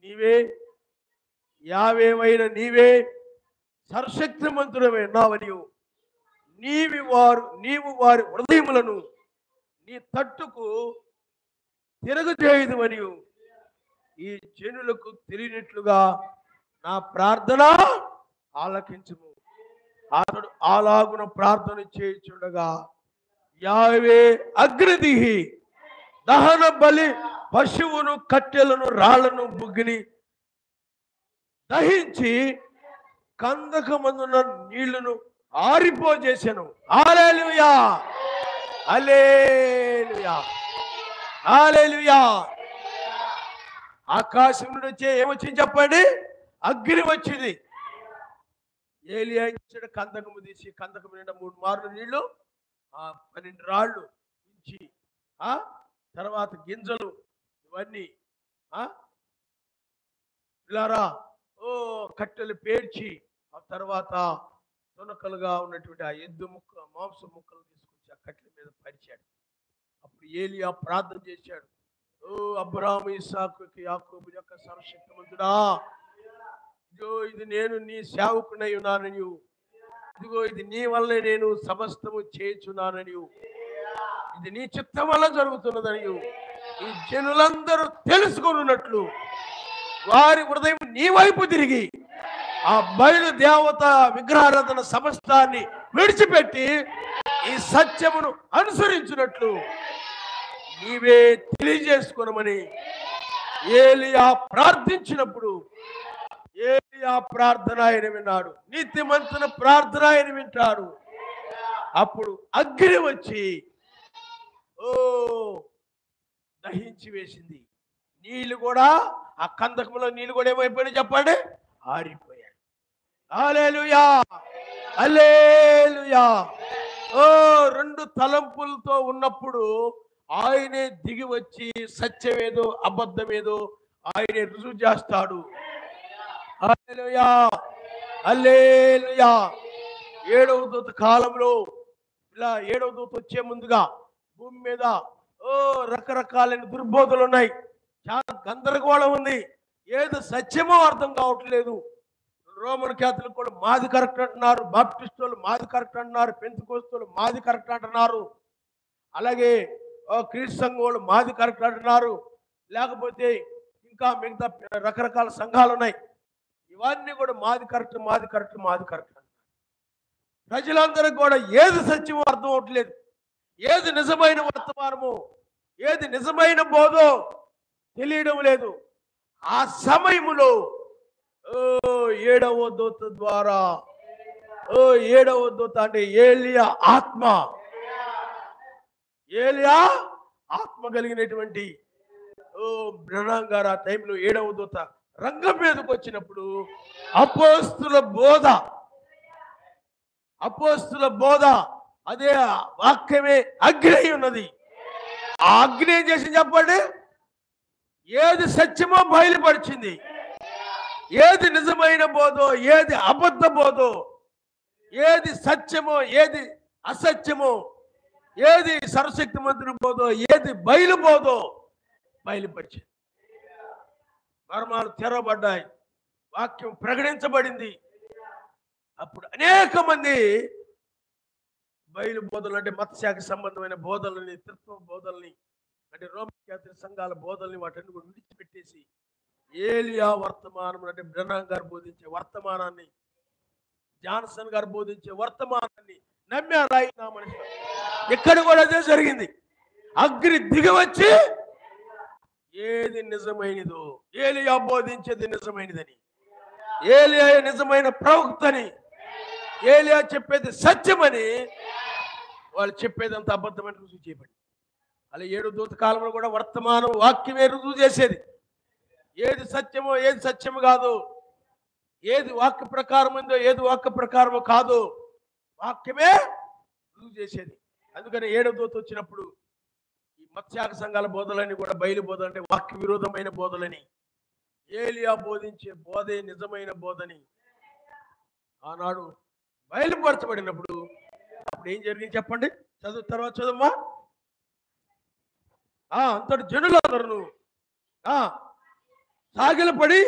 నీవే, యావేమైనా నీవే సర్వశక్తిమంతుడవై ఉన్నావనియు, నీవు వారి హృదయములను నీ తట్టుకు తిరగజేయుదువనియు ఈ జనులకు తెలియనట్లుగా నా ప్రార్థన ఆలకించుము. అతడు అలాగున ప్రార్థన చేయుచుండగా యావే అగ్నిదిహి దహన బలి పశువును, కట్టెలను, రాళ్లను, బుగ్గిని దహించి కందకమందున నీళ్లను ఆరిపోజేశాను. హల్లెలూయా, హల్లెలూయా, హల్లెలూయా. ఆకాశం నుండి వచ్చే ఏమొచ్చింది చెప్పండి? అగ్ని వచ్చింది. ఏలియా ఇచ్చాడు, కందకము తీసి కందకము నిండా 3 మార్లు నీళ్లు, 12 రాళ్ళు ఉంచి, తర్వాత గింజలు ఇవన్నీ ఇలారా కట్టెలు పేర్చి, ఆ తర్వాత తునకలుగా ఉన్నటువంటి ఆ ఎద్దు ముక్క మాంసం ముక్కలు తీసుకొచ్చి ఆ కట్టెల మీద పరిచాడు. అప్పుడు ఏలియా ప్రార్థన చేశాడు. ఓ అబ్రాహాము, ఇస్సాకు, యాకోబు యొక్క సర్వశక్తిమంతుడా, ఇదిగో ఇది నేను నీ సేవకునై ఉన్నానని, ఇదిగో ఇది నీ వల్లే నేను సమస్తము చేయుచున్నానని, ఇది నీ చిత్తం వల్ల జరుగుతున్నదని ఈ జనులందరూ తెలుసుకొనున్నట్లు వారి హృదయం నీ వైపు తిరిగి ఆ బయలు దేవత విగ్రహారాధన సమస్తాన్ని విడిచిపెట్టి ఈ సత్యమును అనుసరించినట్లు నీవే తెలియజేసుకోనమని ఏలియా ప్రార్థించినప్పుడు ఏలియా ప్రార్థన ఆయన విన్నాడు. నీతిమంతుల ప్రార్థన ఆయన వింటాడు. అప్పుడు అగ్ని వచ్చి దహించి వేసింది. నీళ్లు కూడా, ఆ కందకంలో నీళ్లు కూడా ఏమైపోయినాయి చెప్పండి? ఆరిపోయాయి. హల్లెలూయా, హల్లెలూయా. 2 తలంపులతో ఉన్నప్పుడు ఆయనే దిగి వచ్చి సత్యమేదో అబద్ధమేదో ఆయనే రుజువు చేస్తాడు. హల్లెలూయా, హల్లెలూయా. 7వ దూత కాలంలో ఇలా 7వ దూత వచ్చే ముందుగా భూమి మీద రకరకాలైన దుర్బోధలు ఉన్నాయి. చాలా గందరగోళం ఉంది. ఏది సత్యమో అర్థం కావట్లేదు. రోమన్ క్యాథలిక్ కూడా మాది కరెక్ట్ అంటున్నారు, బాప్టిస్ట్ వాళ్ళు మాది కరెక్ట్ అంటున్నారు, పెంతెకోస్తు మాది కరెక్ట్ అంటున్నారు, అలాగే క్రీస్తు సంఘం వాళ్ళు మాది కరెక్ట్ అంటున్నారు, లేకపోతే ఇంకా మిగతా రకరకాల సంఘాలు ఉన్నాయి. ఇవన్నీ కూడా మాది కరెక్ట్, మాది కరెక్ట్, మాది కరెక్ట్ అంటారు. ప్రజలందరికీ కూడా ఏది సత్యమో అర్థం అవట్లేదు. ఏది నిజమైన వర్తమానమో, ఏది నిజమైన బోధో తెలియడం లేదు. ఆ సమయములో 7వ దూత ద్వారా 7వ దూత అంటే ఏలియా ఆత్మ కలిగినటువంటి బ్రహ్మాం గారు ఆ టైంలో 7వ దూత రంగం మీదకి వచ్చినప్పుడు అపోస్తుల బోధ అదే వాక్యమే అగ్ని ఉన్నది. ఆ అగ్ని ఏం చేసింది చెప్పండి? ఏది సత్యమో బయలుపరిచింది. ఏది నిజమైన బోధో, ఏది అబద్ధ బోధో, ఏది సత్యమో, ఏది అసత్యమో, ఏది సర్వశక్తిమంతుని బోధో, ఏది బయలుబోధో బయలుపరిచింది. మర్మాలు తెరవబడ్డాయి, వాక్యం ప్రకటించబడింది. అప్పుడు అనేక మంది బయలు బోధలు అంటే మతశాఖ సంబంధమైన బోధలని, త్రిత్వ బోధల్ని, అంటే రోమన్ క్యాథలిక్ సంఘాల బోధల్ని వాటిని కూడా విడిచిపెట్టేసి ఏలియా వర్తమానం అంటే బ్రహ్మాం గారు బోధించే వర్తమానాన్ని, జాన్సన్ గారు బోధించే వర్తమానాన్ని నమ్మారా నా మనిషి? ఇక్కడ కూడా అదే జరిగింది. అగ్ని దిగవచ్చి ఏది నిజమైనదో, ఏలియా బోధించేది నిజమైనదని, ఏలియా నిజమైన ప్రవక్తని, ఏలియా చెప్పేది సత్యమని, వాళ్ళు చెప్పేదంతా అబద్ధమని రుజువు చేయబడి అలా 7వ దూత కాలంలో కూడా వర్తమానం వాక్యమే రుజువు చేసేది. ఏది సత్యమో ఏది సత్యము కాదు, ఏది వాక్య ప్రకారం ఉందో ఏది వాక్య ప్రకారమో కాదు, వాక్యమే రుజువు చేసేది. అందుకని 7వ దూత వచ్చినప్పుడు ఈ మత్స్యాగ సంఘాల బోధలని కూడా బయలు బోధలు అంటే వాక్య విరోధమైన బోధలని, ఏలియా బోధించే బోధే నిజమైన బోధని ఆనాడు బయలుపరచబడినప్పుడు అప్పుడు ఏం జరిగింది చెప్పండి. తర్వాత చదువమ్మా. అంతటి జనులందరూ సాగిలపడి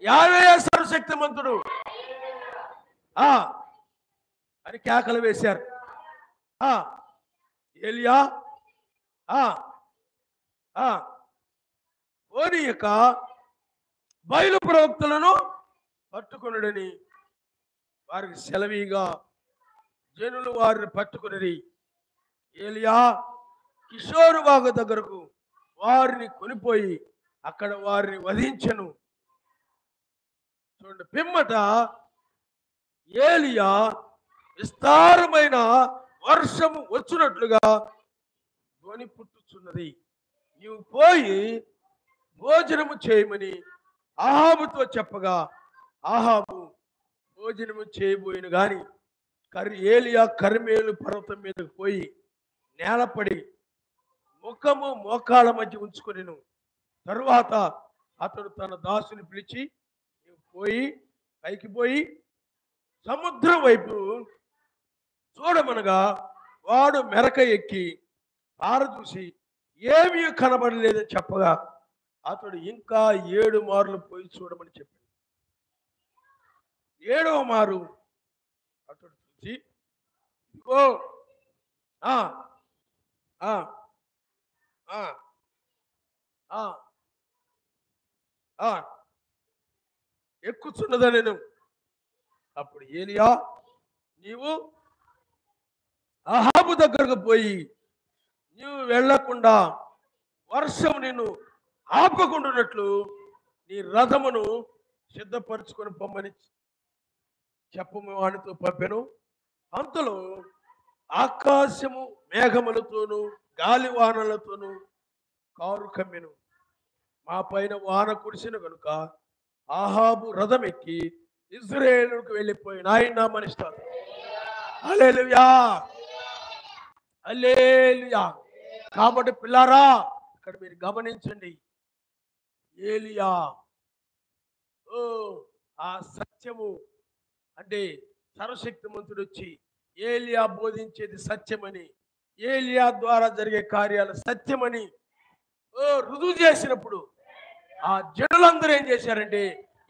యావే సర్వశక్తిమంతుడు అని కేకలు వేశారు. ఏలియా ఓని యొక్క బయలు ప్రవక్తలను పట్టుకొనుడని వారికి సెలవీగా జనులు వారిని పట్టుకుని ఏలియా కిషోరు బాగు దగ్గరకు వారిని కొనిపోయి అక్కడ వారిని వధించెను. చూడండి, పిమ్మట ఏలియా విస్తారమైన వర్షము వచ్చినట్లుగా ధ్వని పుట్టుచున్నది, నీవు పోయి భోజనము చేయమని ఆహాబుతో చెప్పగా ఆహాబు భోజనము చేయబోయిన గాని ఏలియా కర్మేలు పర్వతం మీదకు పోయి నేలపడి ముఖము మోకాళ్ళ మధ్య ఉంచుకొనెను. తరువాత అతడు తన దాసుని పిలిచి, నీవు పోయి పైకి పోయి సముద్రం వైపు చూడమనగా వాడు మెరక ఎక్కి పారచూసి ఏమీ కనబడలేదని చెప్పగా అతడు ఇంకా 7 మార్లు పోయి చూడమని చెప్పాడు. 7వ మారు అతడు చూసి, ఇదిగో ఎక్కుచున్నదనెను. అప్పుడు ఏలియా, నీవు అహాబు దగ్గరకు పోయి నీవు వెళ్లకుండా వర్షం నిన్ను ఆపకుండానట్లు నీ రథమును సిద్ధపరచుకొని పొమ్మని చెప్పము వానితో పంపెను. అంతలో ఆకాశము మేఘములతోనూ గాలివానలతోనూ కారు కమ్మెను. మా పైన వాన కురిసిన కనుక ఆహాబు రథం ఎక్కి ఇజ్రాయేలుకు వెళ్ళిపోయిన ఆయన మనిస్తారు. హల్లెలూయా, హల్లెలూయా. కాబట్టి పిల్లారా, ఇక్కడ మీరు గమనించండి, ఏలియా ఆ సత్యము అంటే సర్వశక్తిమంతుడు వచ్చి ఏలియా బోధించేది సత్యమని, ఏలియా ద్వారా జరిగే కార్యాలు సత్యమని రుజువు చేసినప్పుడు ఆ జనులందరూ ఏం చేశారంటే,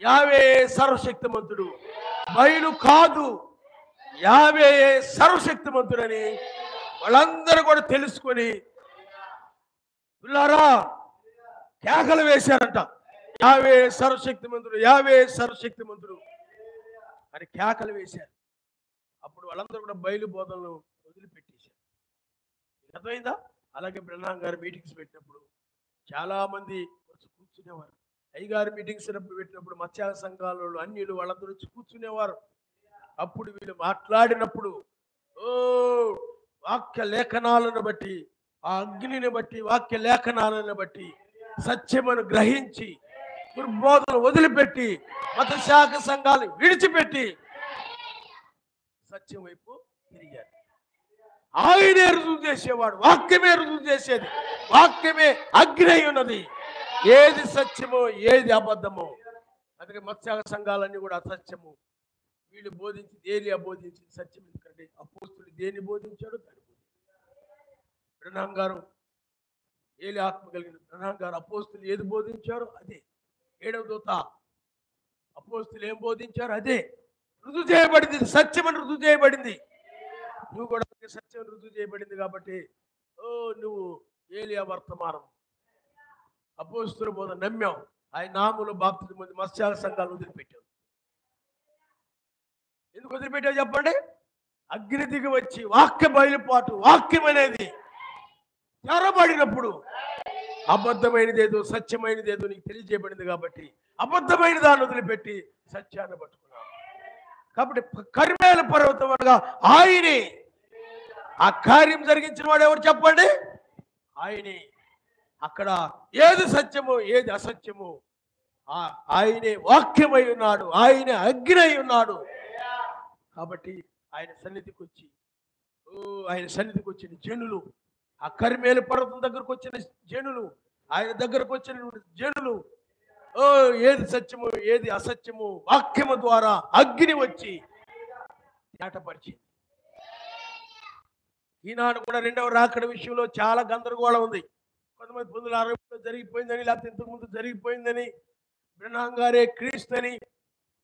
యావే సర్వశక్తిమంతుడు, బయలు కాదు, యావే సర్వశక్తిమంతుడని వాళ్ళందరూ కూడా తెలుసుకొని పిల్లారా కేకలు వేశారంట. యావే సర్వశక్తిమంతుడు, యావే సర్వశక్తిమంతుడు అని కేకలు వేశారు. అప్పుడు వాళ్ళందరూ కూడా బయలు బోధనలు వదిలిపెట్టేశారు. అర్థమైందా? అలాగే బ్రహ్నాం గారు మీటింగ్స్ పెట్టినప్పుడు చాలా మంది వచ్చి కూర్చునేవారు. అయ్యగారు మీటింగ్స్ పెట్టినప్పుడు మత్స్యాగ సంఘాలలో అన్యులు వాళ్ళందరూ వచ్చి కూర్చునేవారు. అప్పుడు వీళ్ళు మాట్లాడినప్పుడు వాక్య లేఖనాలను బట్టి, ఆ అగ్నిని బట్టి, వాక్య లేఖనాలను బట్టి సత్యమును గ్రహించి దుర్బోధను వదిలిపెట్టి మత శాఖ సంఘాలు విడిచిపెట్టి సత్యం వైపు తిరిగారు. ఆయనే రుజువు చేసేవాడు, వాక్యమే రుజువు చేసేది, వాక్యమే అగ్ని అయి ఉన్నది. ఏది సత్యమో ఏది అబద్ధమో, అందుకే మత్స్యాగ సంఘాలన్నీ కూడా అసత్యము. వీళ్ళు బోధించింది, ఏలియా బోధించింది సత్యం. ఎందుకంటే అపోస్తులు దేన్ని బోధించాడు దాన్ని బ్రహ్నాం గారు, ఏలియా ఆత్మ కలిగిన బ్రహ్నాం గారు అపోస్తులు ఏది బోధించారో అదే. 7వ దూత అపోస్తులు ఏం బోధించారు అదే రుజువు చేయబడింది, సత్యమని రుజువు చేయబడింది. నువ్వు కూడా సత్యం రుజువు చేయబడింది కాబట్టి నువ్వు ఏలియా వర్తమానం అపోస్తుల బోధ నమ్మావు. ఆయన నామములో బాప్తిజం పొంది మత్స్యాగ సంఘాలు వదిలిపెట్టావు. ఎందుకు వదిలిపెట్టావు చెప్పండి? అగ్ని దిగి వచ్చి వాక్య బయలుపాటు, వాక్యం అనేది తెరబడినప్పుడు అబద్ధమైనదేదో సత్యమైనదేదో నీకు తెలియజేయబడింది కాబట్టి అబద్ధమైన దాన్ని వదిలిపెట్టి సత్యాన్ని పట్టుకున్నావు. కాబట్టి కర్మేల పర్వతం అనగా ఆయనే ఆ కార్యం జరిగించిన వాడు ఎవరు చెప్పండి? ఆయనే. అక్కడ ఏది సత్యము ఏది అసత్యము ఆయనే వాక్యమై ఉన్నాడు, ఆయన అగ్ని అయి ఉన్నాడు. కాబట్టి ఆయన సన్నిధికి వచ్చి ఆయన సన్నిధికి వచ్చిన జనులు, ఆ కర్మేలు పర్వతం దగ్గరకు వచ్చిన జనులు, ఆయన దగ్గరకు వచ్చిన జనులు ఏది సత్యము ఏది అసత్యము వాక్యము ద్వారా అగ్ని వచ్చి తేటపరిచింది. ఈనాడు కూడా రెండవ రాకడ విషయంలో చాలా గందరగోళం ఉంది. కొంతమంది 1960లో జరిగిపోయిందని, లేకపోతే ఇంతకుముందు జరిగిపోయిందని, బ్రహ్నాం గారే క్రీస్తు అని,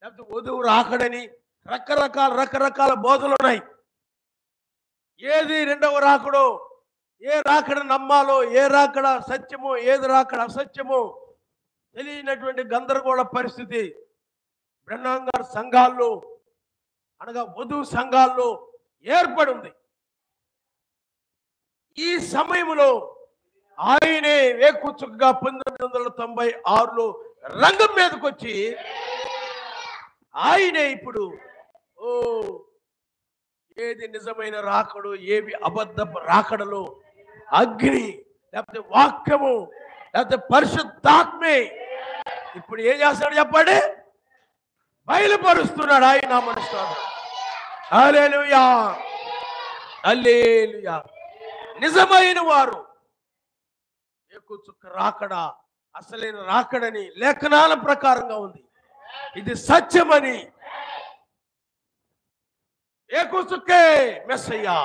లేకపోతే వధువు రాకడని రకరకాల బోధలు ఉన్నాయి. ఏది రెండవ రాకడో, ఏ రాకడ నమ్మాలో, ఏ రాకడ సత్యమో ఏది రాకడ అసత్యమో తెలియనటువంటి గందరగోళ పరిస్థితి బ్రహ్నాం గారి సంఘాల్లో, అనగా వధువు సంఘాల్లో ఏర్పడి ఉంది. ఈ సమయంలో ఆయనే వేకుచుక్కగా 1996లో రంగం మీదకి వచ్చి ఆయనే ఇప్పుడు ఏది నిజమైన రాకడు ఏవి అబద్ధపు రాకడలో అగ్ని లేకపోతే వాక్యము లేకపోతే పరిశుద్ధాత్మే ఇప్పుడు ఏం చేస్తాడు చెప్పండి? బయలుపరుస్తున్నాడు ఆయన మనస్తాడు. హల్లెలూయా, హల్లెలూయా. నిజమైన వారు ఏకుచుక్క రాకడ అసలైన రాకడని లేఖనాల ప్రకారంగా ఉంది. ఇది సత్యమని ఏకుచుక్కే మెస్సయ్యా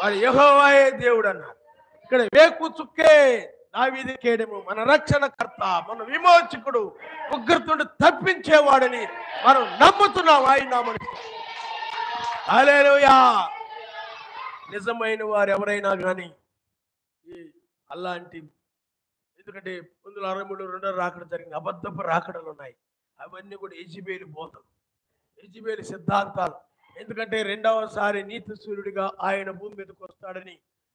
వాడు యెహోవాయే దేవుడు అన్నారు. ఇక్కడ వేకుచుక్కే దావీదు కేడెము మన రక్షణకర్త, మన విమోచకుడు, ఉగ్రతుడు తప్పించేవాడని మనం నమ్ముతున్నాం. ఆయన నామమున హల్లెలూయా. నిజమైన వారు ఎవరైనా కానీ అలాంటి, ఎందుకంటే 1963 రెండో రాకడ జరిగింది, అబద్ధపు రాకడలు ఉన్నాయి. అవన్నీ కూడా యెజబెలు బోధలు, యెజబెలు సిద్ధాంతాలు. ఎందుకంటే రెండవసారి నీతి సూర్యుడిగా ఆయన భూమి మీదకి వస్తాడని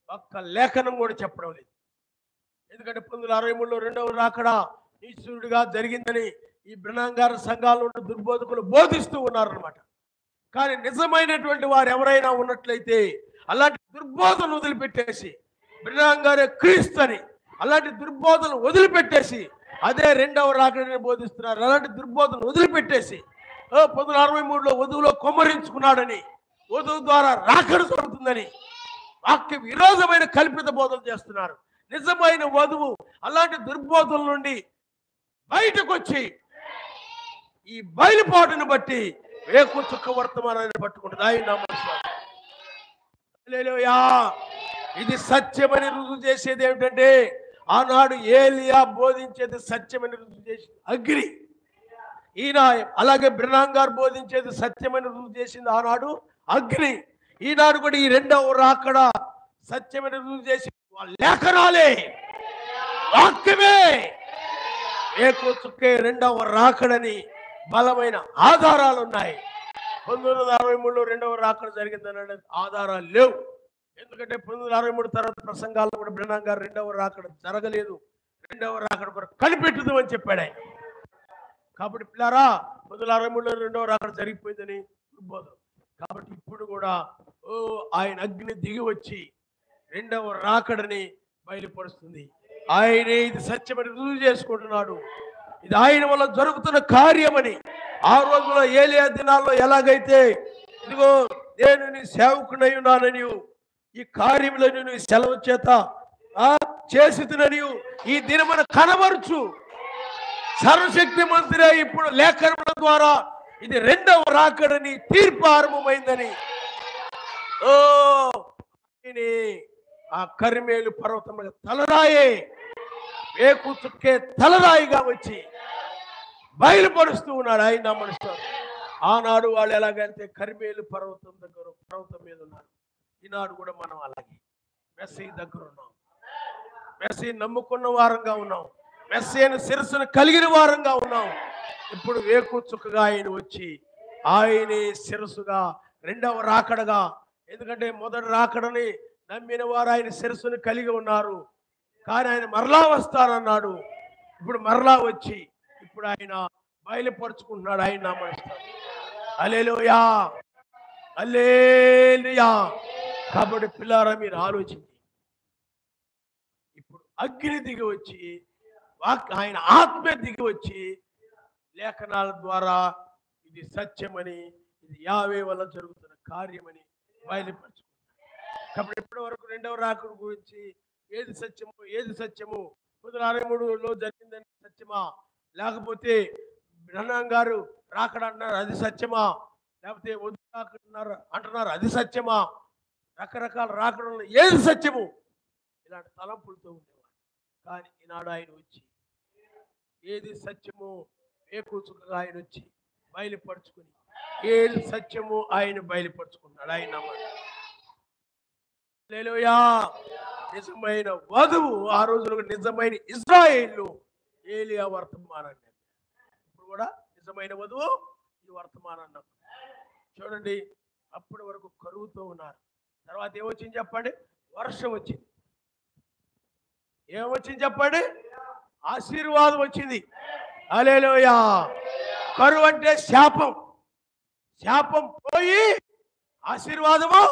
ఒక్క లేఖనం కూడా చెప్పడం లేదు. ఎందుకంటే 1963లో రెండవ రాకడ నీతి సూర్యుడిగా జరిగిందని ఈ బ్రహ్నాం గారి సంఘాల్లో ఉన్న దుర్బోధకులు బోధిస్తూ ఉన్నారన్నమాట. కానీ నిజమైనటువంటి వారు ఎవరైనా ఉన్నట్లయితే అలాంటి దుర్బోధను వదిలిపెట్టేసి, బ్రహ్నాం గారే క్రీస్తు అని అలాంటి దుర్బోధను వదిలిపెట్టేసి అదే రెండవ రాకడని బోధిస్తున్నారు. అలాంటి దుర్బోధను వదిలిపెట్టేసి 1963లో వధువులో కొమ్మరించుకున్నాడని, వధువు ద్వారా రాకడ జరుగుతుందని వాక్య విరోధమైన కల్పిత బోధలు చేస్తున్నారు. నిజమైన వధువు అలాంటి దుర్బోధల నుండి బయటకు వచ్చి ఈ బయలుపాటును బట్టి వేకుచుక్క వర్తమానాన్ని పట్టుకుంటుంది. ఆయన నామమున హల్లెలూయా. ఇది సత్యమని రుజువు చేసేది ఏమిటంటే ఆనాడు ఏలియా బోధించేది సత్యమని రుజువు చేసి అగ్ని, ఈయన అలాగే బ్రహ్నాం గారు బోధించేది సత్యమని రుజువు చేసింది ఆనాడు అగ్ని. ఈనాడు కూడా ఈ రెండవ రాకడ సత్యమని రుజువు చేసి లేఖనాలే, వాక్యమే. వేకుచుక్కే రెండవ రాకడని బలమైన ఆధారాలు ఉన్నాయి. 1963లో రెండవ రాకడ జరిగిందనే ఆధారాలు లేవు. ఎందుకంటే 1963 తర్వాత ప్రసంగాల్లో కూడా బ్రహ్నాం గారు రెండవ రాకడ జరగలేదు, రెండవ రాకడ కొరకు కనిపెట్టుదు అని చెప్పాడు ఆయన. కాబట్టి పిల్లారా 1963లో రెండవ రాకడ జరిగిపోయిందని దుర్బోధం. కాబట్టి ఇప్పుడు కూడా ఆయన అగ్ని దిగి వచ్చి రెండవ రాకడని బయలుపరుస్తుంది. ఆయనే ఇది సత్యమని రుజువు చేసుకుంటున్నాడు. ఇది ఆయన వల్ల జరుగుతున్న కార్యమని. ఆ రోజుల్లో ఏలియా దినాల్లో ఎలాగైతే ఇదిగో నేను నీ సేవకునై ఉన్నానని, ఈ కార్యములను నీ సెలవు చేత చేసినని ఈ దినమున కనబరుచు సర్వశక్తి మంత్రి ఇప్పుడు లేఖనముల ద్వారా ఇది రెండవ రాకడని తీర్పు ఆరంభమైందని ఆ కర్మేలు పర్వతం తలరాయే వేకుచుక్కే తలరాయిగా వచ్చి బయలుపరుస్తూ ఉన్నాడు. ఆయన నమ్మనిస్తారు. ఆనాడు వాళ్ళు ఎలాగంటే కర్మేలు పర్వతం దగ్గర పర్వతం మీద ఉన్నారు. ఈనాడు కూడా మనం అలాగే మెస్సీ దగ్గర ఉన్నాం, మెస్సీ నమ్ముకున్న వారంగా ఉన్నాం, మెస్సీని శిరస్సును కలిగిన వారంగా ఉన్నాం. ఇప్పుడు వేకుచుక్కగా ఆయన వచ్చి ఆయనే శిరస్సుగా రెండవ రాకడగా, ఎందుకంటే మొదటి రాకడని నమ్మిన వారు ఆయన శిరస్సును కలిగి ఉన్నారు, కానీ ఆయన మరలా వస్తానన్నాడు. ఇప్పుడు మరలా వచ్చి ఇప్పుడు ఆయన బయలుపరుచుకుంటున్నాడు. ఆయన నామమున హల్లెలూయా, హల్లెలూయా. కాబట్టి పిల్లారా మీరు ఆలోచించి ఇప్పుడు అగ్ని దిగి వచ్చి ఆయన ఆత్మ దిగి వచ్చి లేఖనాల ద్వారా ఇది సత్యమని, ఇది యావే వల్ల జరుగుతున్న కార్యమని బయలుపరుచుకున్నారు. కాబట్టి ఇప్పటి వరకు రెండవ రాకడ గురించి ఏది సత్యము 1963లో జరిగిందని సత్యమా, లేకపోతే బ్రహ్మం గారు రాకడ అంటున్నారు అది సత్యమా, లేకపోతే వద్దు రాకడ అంటున్నారు అది సత్యమా, రకరకాల రాకడలు ఏది సత్యము ఇలాంటి తలంపులతో ఉండేవారు. కానీ ఈనాడు ఆయన వచ్చి ఏది సత్యము ఏకూచుకగా ఆయన వచ్చి బయలుపరుచుకుని ఏది సత్యము ఆయన బయలుపరుచుకున్నాడు. ఆయన నమ్మండి. హల్లెలూయా. నిజమైన వధువు ఆ రోజున నిజమైన ఇశ్రాయేలు ఏలియా వర్తమానాన్ని, ఇప్పుడు కూడా నిజమైన వధువు ఈ వర్తమానాన్ని చూడండి. అప్పటి వరకు కరువుతో ఉన్నారు. తర్వాత ఏమొచ్చింది చెప్పండి? వర్షం వచ్చింది. ఏమొచ్చింది చెప్పండి? ఆశీర్వాదం వచ్చింది. హల్లెలూయా. కరువు అంటే శాపం, శాపం పోయి ఆశీర్వాదము,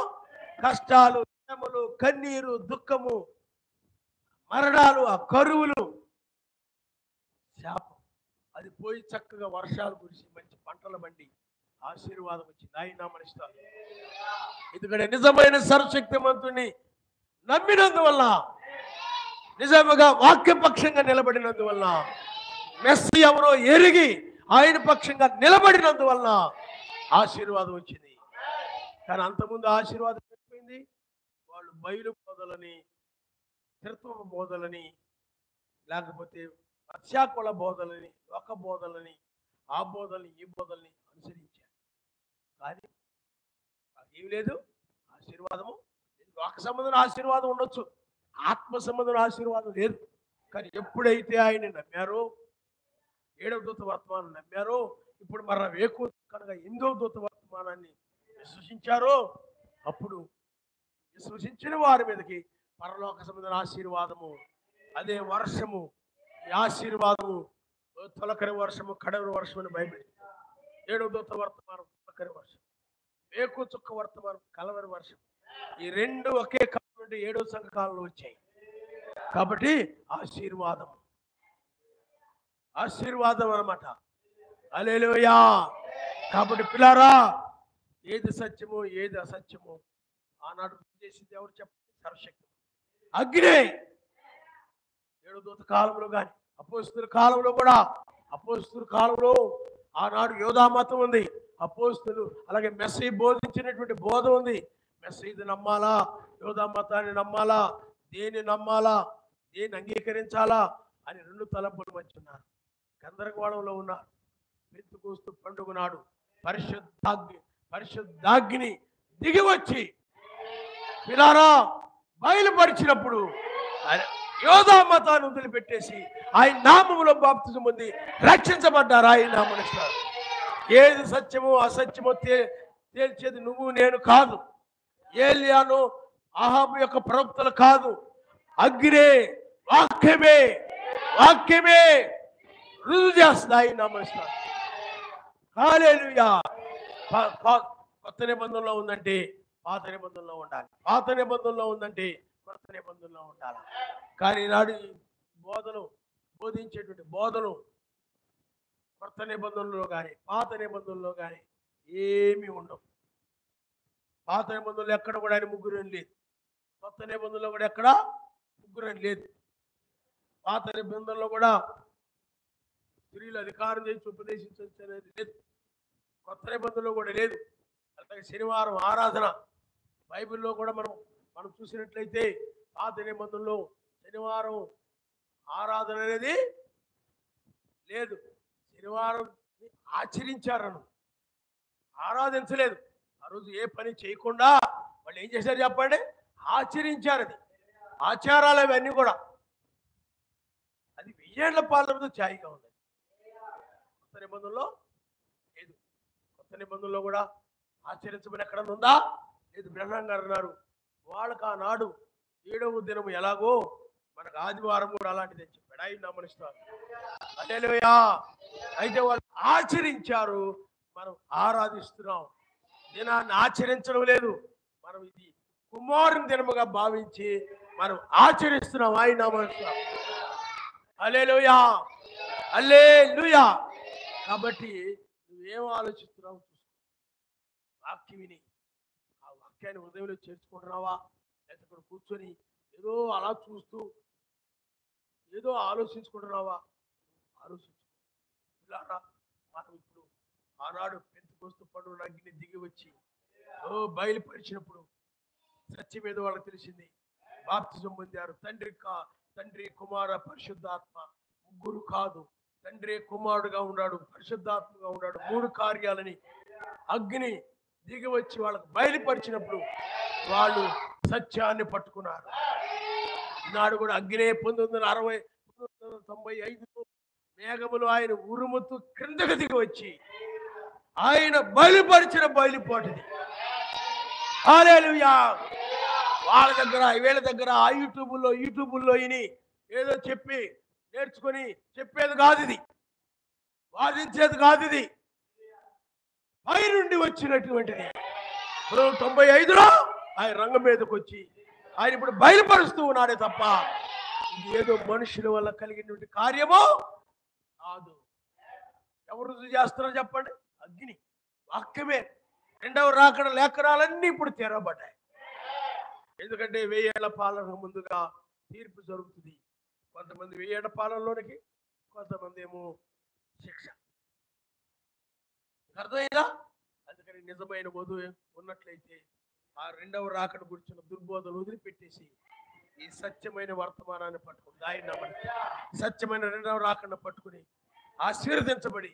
కష్టాలు, శ్రమలు, కన్నీరు, దుఃఖము, మరణాలు, ఆ కరువులు, శాపం అది పోయి చక్కగా వర్షాలు కురిసి మంచి పంటలు పండి ఆశీర్వాదం వచ్చింది. ఆయన మనిషి ఎందుకంటే నిజమైన సర్వశక్తిమంతుని నమ్మినందువల్ల, నిజముగా వాక్యపక్షంగా నిలబడినందువల్ల, మెస్సీ ఎవరో ఎరిగి ఆయన పక్షంగా నిలబడినందువల్ల ఆశీర్వాదం వచ్చింది. కానీ అంతకుముందు ఆశీర్వాదం అయిపోయింది. వాళ్ళు బయలు బోధలని, త్రిత్వ బోధలని, లేకపోతే పశ్చాకుల బోధలని, ఒక బోధలని, ఆ బోధల్ని ఈ బోధల్ని అనుసరించారు. కానీ ఏమి లేదు ఆశీర్వాదము. లోక సంబంధమైన ఆశీర్వాదం ఉండొచ్చు, ఆత్మ సంబంధమైన ఆశీర్వాదం లేదు. కానీ ఎప్పుడైతే ఆయన నమ్మారో, 7వ దూత వర్తమానం నమ్మారో, ఇప్పుడు మరణ వేకు కనుక 8వ దూత వర్తమానాన్ని విశ్వసించారో, అప్పుడు విశ్వసించిన వారి మీదకి పరలోక సంబంధమైన ఆశీర్వాదము, అదే వర్షము, ఈ ఆశీర్వాదము తొలకరి వర్షము, కడవరి వర్షం అని బైబిల్. 7వ దూత వర్తమానం తొలకరి వర్షం, వేకు చుక్క వర్తమానం కలవరి వర్షం. ఈ రెండు ఒకే కాలం నుండి 7వ సంఘకాలంలో వచ్చాయి. కాబట్టి ఆశీర్వాదం, ఆశీర్వాదం అన్నమాట. హల్లెలూయా. కాబట్టి పిల్లారా, ఏది సత్యము ఏది అసత్యము ఆనాడు చేసింది ఎవరు చెప్పండి? సర్వశక్తి అగ్ని. 7వ దూత కాలంలో కానీ అపోస్తుల కాలంలో కూడా, అపోస్తుల కాలంలో ఆనాడు యోధా మతం ఉంది, అపోస్తులు అలాగే మెస్సీ బోధించినటువంటి బోధ ఉంది. మెస్సీది నమ్మాలా, యోధా మతాన్ని నమ్మాలా, దేన్ని నమ్మాలా, దేన్ని అంగీకరించాలా అని రెండు తలంపులు వచ్చి ఉన్నారు. గందరగోళంలో ఉన్నారు. పెంతెకొస్తు పండుగ నాడు పరిశుద్ధాగ్ని దిగి వచ్చి పిల్లారా బయలుపరిచినప్పుడు యోధా మతాన్ని వదిలిపెట్టేసి ఆయన నామములో బాప్తిజం పొంది రక్షించబడ్డారు. ఆయన నామమునిస్తారు. ఏది సత్యమో అసత్యమో తేల్చేది నువ్వు నేను కాదు, ఏలియాను అహాబు యొక్క ప్రవక్తలు కాదు, అగ్నే, వాక్యమే, వాక్యమే రుజువు చేస్తుంది. ఆయన నామమునిస్తారు. హల్లెలూయా. కొత్త నిబంధనలో ఉందంటే పాత నిబంధనలో ఉండాలి, పాత నిబంధనలో ఉందంటే కొత్త నిబంధనలో ఉండాలి. కానీ ఈనాడు బోధలు బోధించేటువంటి బోధలు కొత్త నిబంధనలో కానీ పాత నిబంధనలో కానీ ఏమీ ఉండవు. పాత నిబంధనలు ఎక్కడ కూడా ఆయన ముగ్గురు లేదు, కొత్త నిబంధనలో కూడా ఎక్కడ ముగ్గురు లేదు. పాత నిబంధనలో కూడా స్త్రీలు అధికారం చేసి ఉపదేశించవచ్చు అనేది లేదు, కొత్త నిబంధనలో కూడా లేదు. అలాగే శనివారం ఆరాధన బైబిల్లో కూడా మనం చూసినట్లయితే పాత నిబంధనలో శనివారం ఆరాధన అనేది లేదు. శనివారం ఆచరించారను, ఆరాధించలేదు. ఆ రోజు ఏ పని చేయకుండా వాళ్ళు ఏం చేశారు చెప్పండి? ఆచరించారు. అది ఆచారాలు అవన్నీ కూడా. అది 1000 ఏళ్ల పాలనతో ఛాయిగా ఉంది. కొత్త నిబంధనలో లేదు. కొత్త నిబంధనలో కూడా ఆచరించమని ఎక్కడ ఉందా? లేదు. బ్రహ్మం గారు అన్నారు వాళ్ళకి ఆనాడు 7వ దినం ఎలాగో మనకు ఆదివారం కూడా అలాంటిది అని చెప్పాడు. ఆయన నమ్మనిస్తారు. హల్లెలూయా. అయితే వాళ్ళు ఆచరించారు, మనం ఆరాధిస్తున్నాం. దినాన్ని ఆచరించడం లేదు. మనం ఇది కుమారుని దినముగా భావించి మనం ఆచరిస్తున్నాం. ఆయన నామమున హల్లెలూయా, హల్లెలూయా. కాబట్టి నువ్వేం ఆలోచిస్తున్నావు చూసుకో. వాక్యం విని ఆ వాక్యాన్ని హృదయంలో చేర్చుకుంటున్నావా, లేకపోతే ఇక్కడ కూర్చొని ఏదో అలా చూస్తూ ఏదో ఆలోచించుకుంటున్నావా? ఆలోచించు. పిల్లారా, మనం ఇప్పుడు ఆనాడు పెంతెకొస్తు పండుగ అగ్ని దిగి వచ్చి బయలుపరిచినప్పుడు సత్యం ఏదో వాళ్ళకి తెలిసింది. బాప్తిజం పొందారు. తండ్రి కుమార పరిశుద్ధాత్మ ముగ్గురు కాదు, తండ్రి కుమారుడుగా ఉన్నాడు, పరిశుద్ధాత్మగా ఉన్నాడు, 3 కార్యాలని అగ్ని దిగి వచ్చి వాళ్ళకు బయలుపరిచినప్పుడు వాళ్ళు సత్యాన్ని పట్టుకున్నారు. ఈనాడు కూడా అగ్నే 1995 మేఘములు ఆయన ఉరుముతూ క్రిందకు దిగి వచ్చి ఆయన బయలుపరిచిన బయలుపాటిది. హల్లెలూయా. వాళ్ళ దగ్గర వీళ్ళ దగ్గర ఆ యూట్యూబుల్లో ఇని ఏదో చెప్పి నేర్చుకొని చెప్పేది కాదు, ఇది వాదించేది కాదు, ఇది పై నుండి వచ్చినటువంటిది. 95లో ఆయన రంగం మీదకి వచ్చి ఆయన ఇప్పుడు బయలుపరుస్తూ ఉన్నాడే తప్ప ఇది ఏదో మనుషుల వల్ల కలిగినటువంటి కార్యమో కాదు. ఎవరు రుజువు చేస్తారో చెప్పండి? అగ్ని, వాక్యమే. రెండవ రాకడ లేఖనాలన్నీ ఇప్పుడు తెరవబడ్డాయి. ఎందుకంటే 1000 ఏళ్ల పాలన ముందుగా తీర్పు జరుగుతుంది. కొంతమంది 1000 ఏళ్ల పాలనలోనికి, కొంతమంది ఏమో శిక్ష. అర్థమైందా? అందుకని నిజమైన వధువు ఉన్నట్లయితే ఆ రెండవ రాకడ గురించిన దుర్బోధలు వదిలిపెట్టేసి ఈ సత్యమైన వర్తమానాన్ని పట్టుకుని ఆయన సత్యమైన రెండవ రాకడను పట్టుకుని ఆశీర్వదించబడి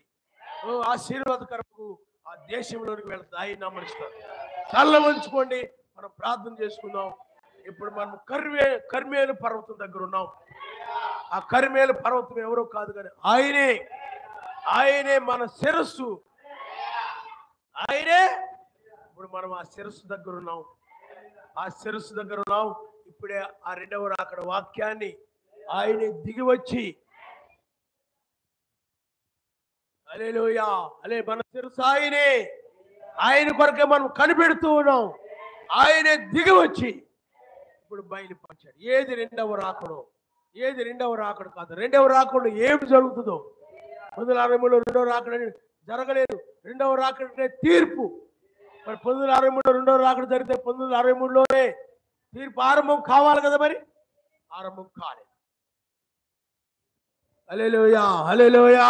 ఆశీర్వాదకరకు ఆ దేశంలోనికి వెళ్తుంది. ఆయన నమ్మనిస్తారు. తల్ల వంచుకోండి, మనం ప్రార్థన చేసుకుందాం. ఇప్పుడు మనం కర్మేలు పర్వతం దగ్గర ఉన్నాం. ఆ కర్మేలు పర్వతం ఎవరో కాదు కానీ ఆయనే మన శిరస్సు. ఆయనే ఇప్పుడు మనం ఆ శిరస్సు దగ్గర ఉన్నాం. ఇప్పుడే ఆ రెండవ రాకడ వాక్యాన్ని ఆయనే దిగి వచ్చి హల్లెలూయా, మన శిరస్సు ఆయనే. ఆయన కొరకే మనం కనిపెడుతూ ఉన్నాం. ఆయనే దిగి వచ్చి ఇప్పుడు బయలుపరిచాడు. ఏది రెండవ రాకడో, ఏది రెండవ రాకడ కాదు. రెండవ రాకడ ఏం జరుగుతుందో 1963 రెండవ రాకడ జరగలేదు. రెండవ రాకడే తీర్పు. మరి 1963 రెండవ రాకడ జరిగితే 1963లోనే తీర్పు ఆరంభం కావాలి కదా, మరి ఆరంభం కాలేదు. హల్లెలూయా, హల్లెలూయా.